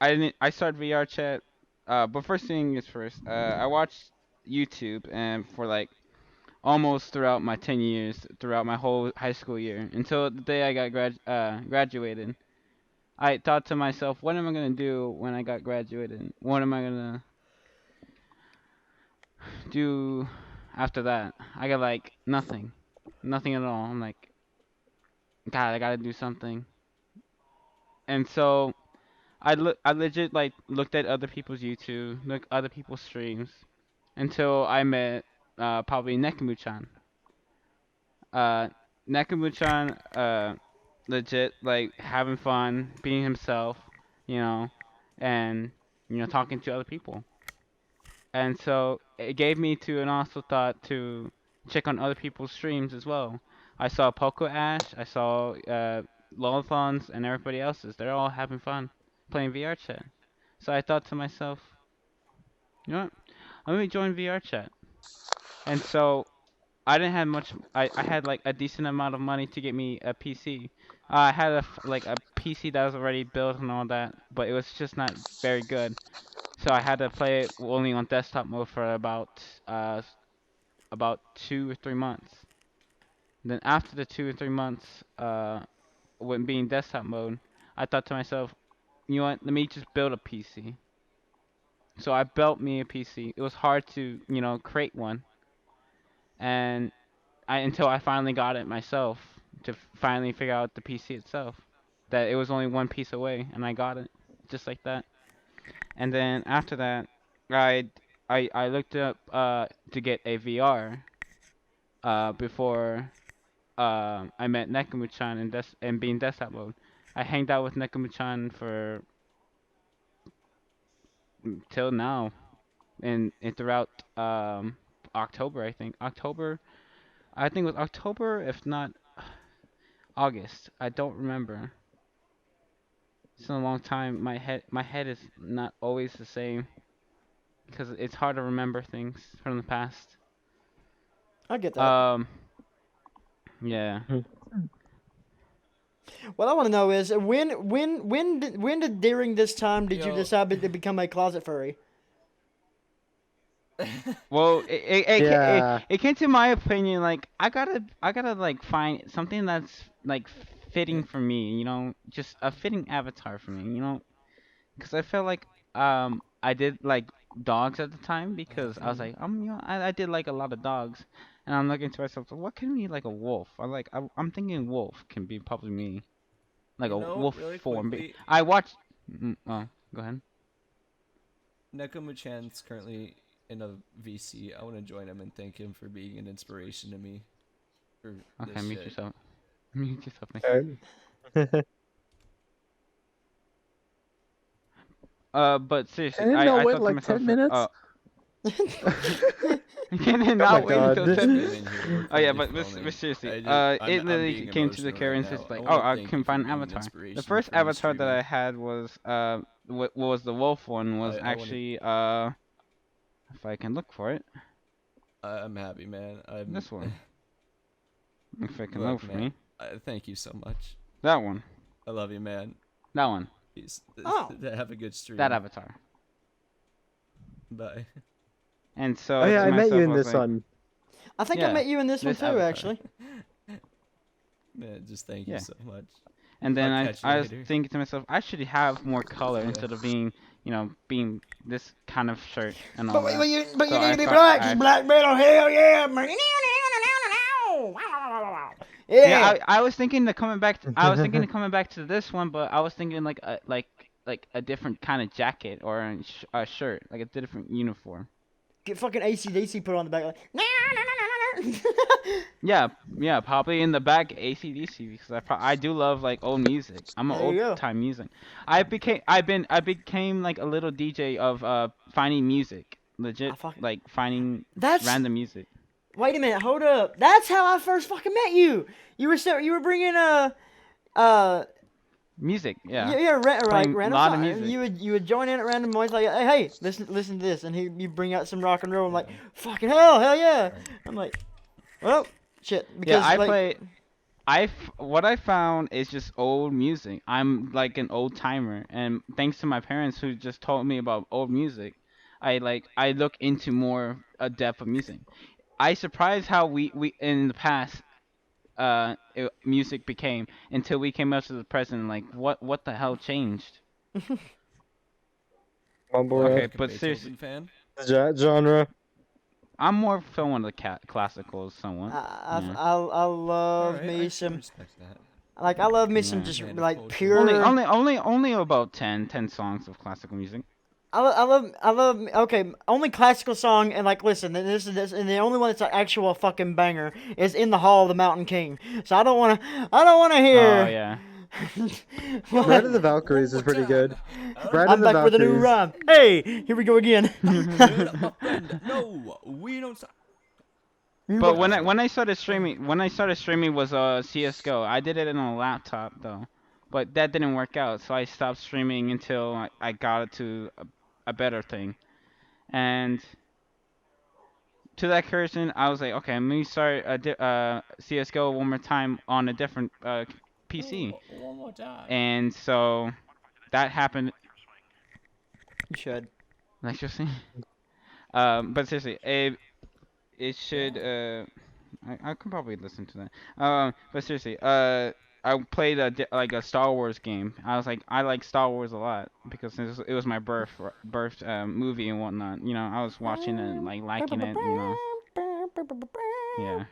I started VR chat. But first thing is first. I watched YouTube and for like almost throughout my 10 years, throughout my whole high school year, until the day I got graduated. I thought to myself, what am I gonna do when I got graduated? What am I gonna do after that? I got like nothing at all. I'm like, God, I gotta do something. And so I legit like looked at other people's YouTube, look other people's streams, until I met probably Nekamu-chan. Uh, Nekamu-chan legit like having fun, being himself, you know, and talking to other people. And so it gave me to an also thought to check on other people's streams as well. I saw Poco Ash, I saw Lolathons and everybody else's. They're all having fun playing VR chat. So I thought to myself, you know what? Let me join VR chat. And so I didn't have much. I had like a decent amount of money to get me a PC. I had like a PC that was already built and all that, but it was just not very good. So I had to play it only on desktop mode for about 2 or 3 months. Then after the 2 or 3 months, when being desktop mode, I thought to myself, you know what? Let me just build a PC. So I built me a PC. It was hard to create one, and until I finally got it myself to finally figure out the PC itself. That it was only one piece away, and I got it just like that. And then after that, I I looked up to get a VR before I met Nekamu-chan and being desktop mode. I hanged out with Nekamu-chan for till now, and throughout October I think it was October, if not August. I don't remember. It's been a long time. My head is not always the same because it's hard to remember things from the past. I get that. Yeah. What I want to know is when did during this time did you Yo. decide to become a closet furry? Well, Yeah. it came to my opinion like I gotta like find something that's like fitting for me, just a fitting avatar for me, because I felt like I did like dogs at the time because I was like I did like a lot of dogs, and I'm looking to myself, so what can be like a wolf? I'm thinking wolf can be probably me, like You a know, wolf really form. quickly- I watched. Oh, go ahead. Nekomu-chan's currently in a VC. I want to join him and thank him for being an inspiration to me. For Okay, this mute shit. yourself. Mute yourself. Mate. But seriously, Can it not I wait thought to like myself, 10 minutes? can it my not wait God. until 10 Came minutes? in here, we're Oh yeah, currently but filming. seriously, I'm it literally being came to the emotional care right and says now. like, I oh, wanna I thank can you for find an being an avatar. The inspiration first for me avatar that I streaming. had was what was the wolf one was I wanna- actually if I can look for it, I'm happy, man. I'm this one. If I can Look, look for man. me, Thank you so much. that one, I love you, man. that one, Peace. Oh. Have a good stream. that avatar. Bye. And so Oh yeah, to I met you myself, in I was this like, one. I think I Yeah, met you in this one this too, avatar. actually. Man, just thank Yeah. you so much. And then I'll catch you I was later. thinking to myself, I should have more color Yeah. instead of being, being this kind of shirt and all But, that. but you, but So you need I to be thought black, I- cause black metal, hell yeah, man. Yeah, Yeah. I was thinking of coming back. I was thinking of coming back to this one, but I was thinking like a different kind of jacket or a shirt, like a different uniform. Get fucking AC/DC put on the back. Like, Yeah, probably in the back AC/DC because I do love like old music. I'm an There you go. old time music. I became like a little DJ of finding music, legit like finding That's- random music. Wait a minute, hold up. That's how I first fucking met you. You were bringing Music, yeah. like Playing random lot of song- music. You would join in at random points like, hey, listen to this, and you bring out some rock and roll. I'm like, fucking hell yeah. I'm like, well, shit. Because, Yeah, I like, play. What I found is just old music. I'm like an old timer, and thanks to my parents who just told me about old music, I look into more a depth of music. I surprised how we in the past music became until we came up to the present. Like what the hell changed? Mumble Okay, rap. but Beethoven seriously, fan. Genre. I'm more someone of the classicals, somewhat. I yeah. love Alright, me I some. respect that. Like, I love me some Yeah. just Man of like culture. pure. Only about 10 songs of classical music. I love. Okay, only classical song, and like, listen, this, and the only one that's an actual fucking banger is "In the Hall of the Mountain King." So I don't wanna hear. Oh yeah. Ride of the Valkyries is pretty good. Ride I'm of the back with a new Valkyries. rhyme. Hey, here we go again. Dude, my friend, no, we don't stop. But when I started streaming was CS:GO. I did it on a laptop though, but that didn't work out. So I stopped streaming until I got it to a better thing, and to that person I was like, okay, let me start CS:GO one more time on a different PC, One more time. and so that happened. You should. Like you're saying. But seriously, it should I could probably listen to that. But seriously, I played like a Star Wars game. I was like, I like Star Wars a lot because it was my birth movie and whatnot. You know, I was watching it and like liking it. You know, yeah.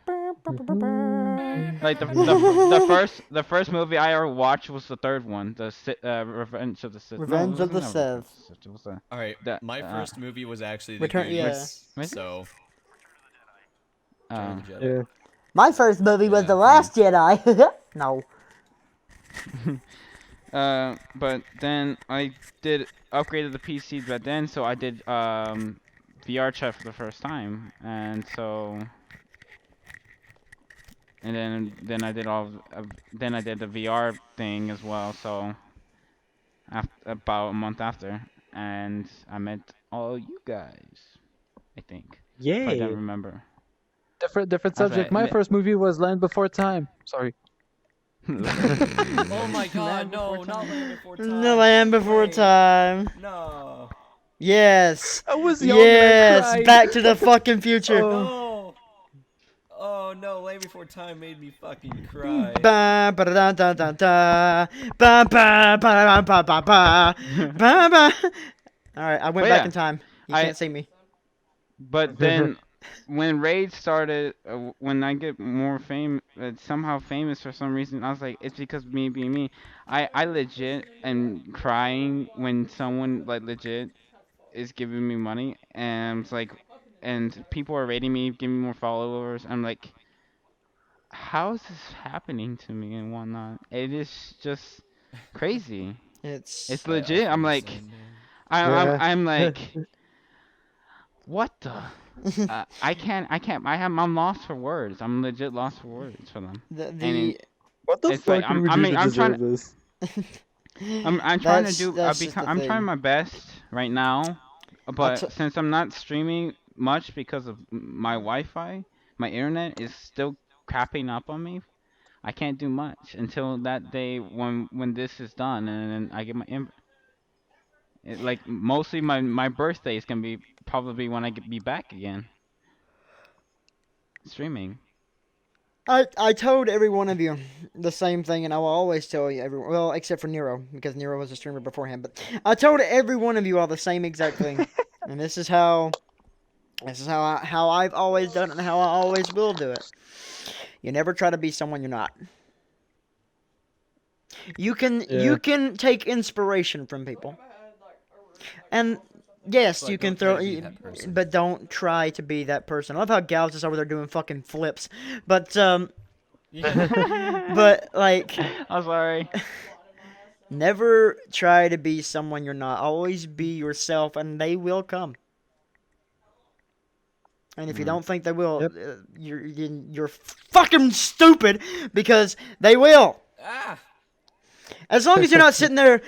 Like the first movie I ever watched was the third one, Revenge of the Sith. Revenge No, of the it wasn't Revenge Sith. of the Sith, it was the- All right, that, my first movie was actually The Return- yeah. Goonies. Was it? So, Return of the Jedi. Yeah. My first movie was Yeah. The Last Jedi. No. But then I did upgraded the PC back then, so I did VR chat for the first time, and so then I did then I did the VR thing as well. So about a month after, and I met all you guys. I think. If I don't Yay. remember. Different I was subject. like, My first movie was Land Before Time. Sorry. Oh my God, no, not Land Before Time. No Land Before Wait, Time. No. Yes. I was young and I Yes. cried. Back to the fucking future. No. Oh no, Land Before Time made me fucking cry. Ba ba da da da da. Ba ba ba ba ba ba ba. Ba ba. All right, I went But back yeah, in time. You I- can't see me. But then when Raid started, when I get more somehow famous for some reason, I was like, it's because of me being me. I legit am crying when someone like legit is giving me money, and it's like, and people are rating me, giving me more followers. I'm like, how is this happening to me and whatnot? It is just crazy. It's It's legit. I'm feel the like, same, man. Yeah. I'm like, what the? I'm lost for words. I'm legit lost for words for them. the And the What the it's like fuck would you do to I'm trying deserve this? I'm trying to do that's just the I'm trying thing. my best right now, I'll t- but since I'm not streaming much because of my Wi-Fi, my internet is still crapping up on me. I can't do much until that day when this is done and then I get like mostly my birthday is gonna be probably when be back again streaming. I told every one of you the same thing, and I will always tell you everyone. Well, except for Nero, because Nero was a streamer beforehand. But I told every one of you all the same exact thing, and how I've always done it, and how I always will do it. You never try to be someone you're not. You Yeah. can take inspiration from people, and yes, But you can don't try throw, to be that person. but don't try to be that person. I love how Gals is over there doing fucking flips, but but like. I'm sorry. Never try to be someone you're not. Always be yourself, and they will come. And if you don't think they will, Yep. you're fucking stupid, because they will. Ah! As long as you're not sitting there,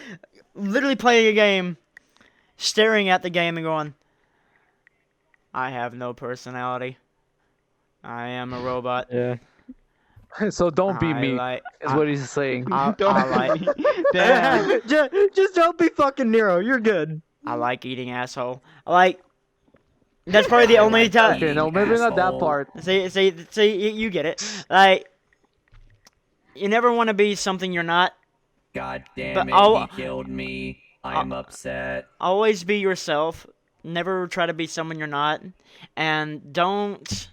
literally playing a game, staring at the game and going, "I have no personality. I am a robot." Yeah. So don't be I me, like- is what he's saying. I Don't like. be me. Damn. just don't be fucking Nero. You're good. I like eating asshole. I like. That's probably the only time. Okay, no, maybe not that part. See, you get it. Like, you never want to be something you're not. God damn But it, I'll- he killed me. I'm upset. Always be yourself. Never try to be someone you're not. And don't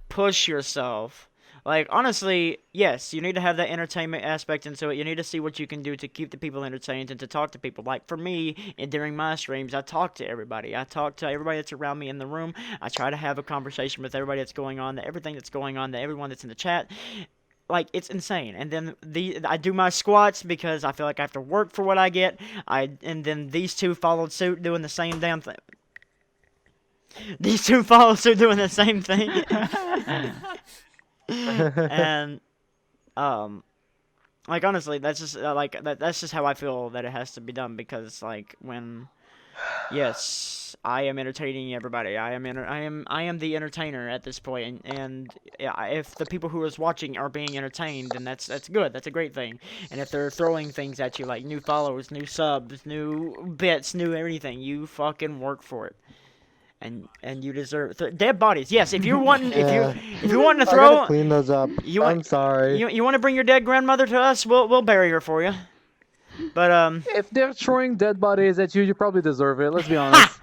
push yourself. Like, honestly, yes, you need to have that entertainment aspect into it. You need to see what you can do to keep the people entertained and to talk to people. Like, for me, during my streams, I talk to everybody. I talk to everybody that's around me in the room. I try to have a conversation with everybody that's going on, everything that's going on, everyone that's in the chat. Like, it's insane. And then I do my squats because I feel like I have to work for what I get. And then these two followed suit doing the same damn thing. These two followed suit doing the same thing. And like, honestly, that's just that's just how I feel that it has to be done, because like, when yes, I am entertaining everybody. I am the entertainer at this point, and if the people who is watching are being entertained, then that's good. That's a great thing. And if they're throwing things at you like new followers, new subs, new bits, new everything, you fucking work for it. And you deserve dead bodies. Yes, if you're wanting, Yeah. if you're wanting to I throw, gotta clean those up. you I'm want, sorry. you want to bring your dead grandmother to us? We'll bury her for you. But If they're throwing dead bodies at you, you probably deserve it. Let's be honest.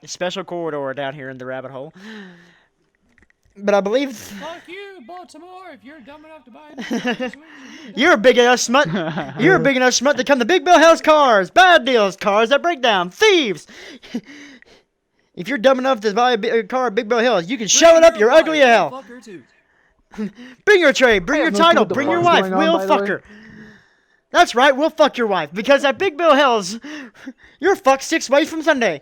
special corridor down here in the rabbit hole. But I believe Fuck you, Baltimore, if you're dumb enough to buy it. you're a big enough smut. You're a big enough smut to come to Big Bill House cars, bad deals, cars that break down, thieves. If you're dumb enough to buy a car at Big Bill Hills, you can shove it up your ugly hell. Fuck her too. Bring your tray, bring I your have no clue title, what the bring your fuck's wife. going on, We'll by the fuck way. her. That's right, we'll fuck your wife, because at Big Bill Hills, you're fucked 6 ways from Sunday.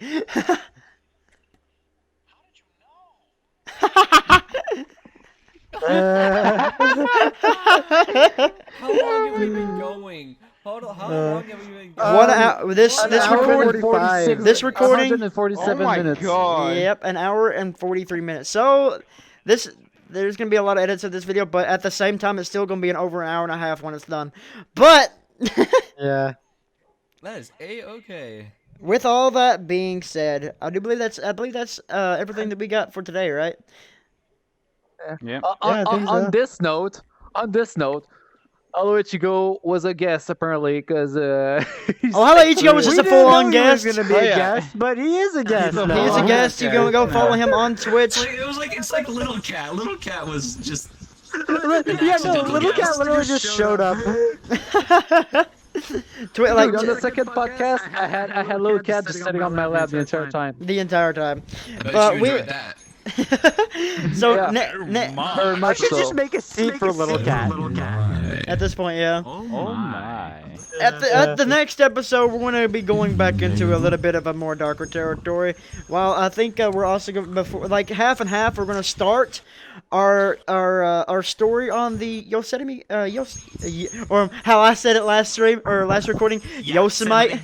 How long have we been going? Hold on, how long have we been going? 1 hour. This an hour recording. and 45. This recording. 147 Oh my minutes. god. Yep, an hour and 43 minutes. So there's gonna be a lot of edits of this video, but at the same time, it's still gonna be over an hour and a half when it's done. But Yeah. That is A-okay. with all that being said, I believe that's everything that we got for today, right? Yep. Yeah, I think so. On this note, Although Ichigo was a guest apparently, because Oh, how about Ichigo was just We a didn't full-on know he was guest? gonna be a guest, but he is a guest. He now. is a guest. You can go follow him on Twitch. It's like Little Cat. Little Cat was just. Yeah, no, Little Cat literally just showed up. Like on the second podcast, I had little cat just sitting on my lap the entire time. the entire time. But But you we. enjoyed that. So Yeah. Very I much should so. just make a scene for Little Cat. at this point, yeah. Oh my. At the next episode, we're going to be going back into a little bit of a more darker territory. While I think we're also going before like half and half. We're going to start our story on the Yosemite or how I said it last stream or last recording, Yosemite.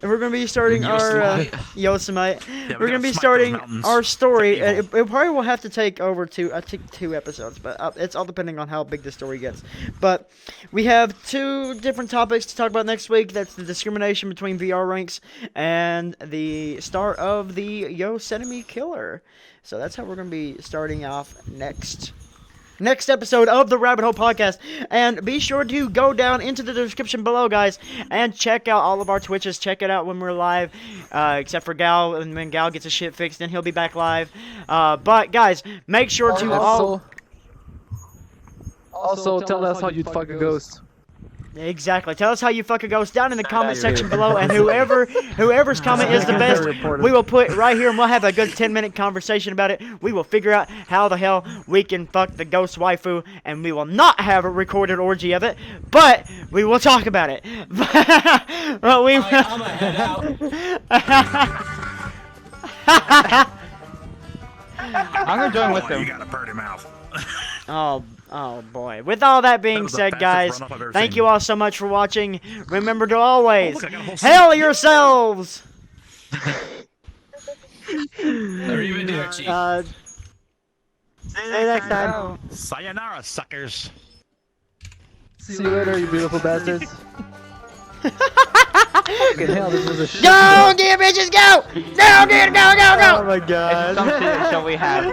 And we're going to be starting our Yosemite. We're going to be starting our story. It probably will have to take over two episodes, but it's all depending on how big the story gets. But we have 2 different topics to talk about next week. That's the discrimination between VR ranks and the start of the Yosemite Killer. So that's how we're going to be starting off next episode of the Rabbit Hole Podcast. And be sure to go down into the description below, guys, and check out all of our Twitches. Check it out when we're live, except for Gal. And when Gal gets his shit fixed, then he'll be back live. But, guys, make sure to Also, tell us how you'd fuck a ghost. Exactly. Tell us how you fuck a ghost down in the comment section below, and whoever's comment is the best, we will put right here, and we'll have a good 10-minute conversation about it. We will figure out how the hell we can fuck the ghost waifu, and we will not have a recorded orgy of it, but we will talk about it. But we. I'm gonna head out. I'm gonna join with You them. got a pretty mouth. Oh boy. With all that being was the said, fastest guys, run-up I've ever thank seen. you all so much for watching. Remember to always look, I got a whole hail yourselves. Or even do it cheap. See you next time. Sayonara, suckers. See you later, you beautiful bastards. Fucking hell, this was a shit. Go, dear bitches, go! Go, dear, go, go, Oh go! my god. Some shit show we have.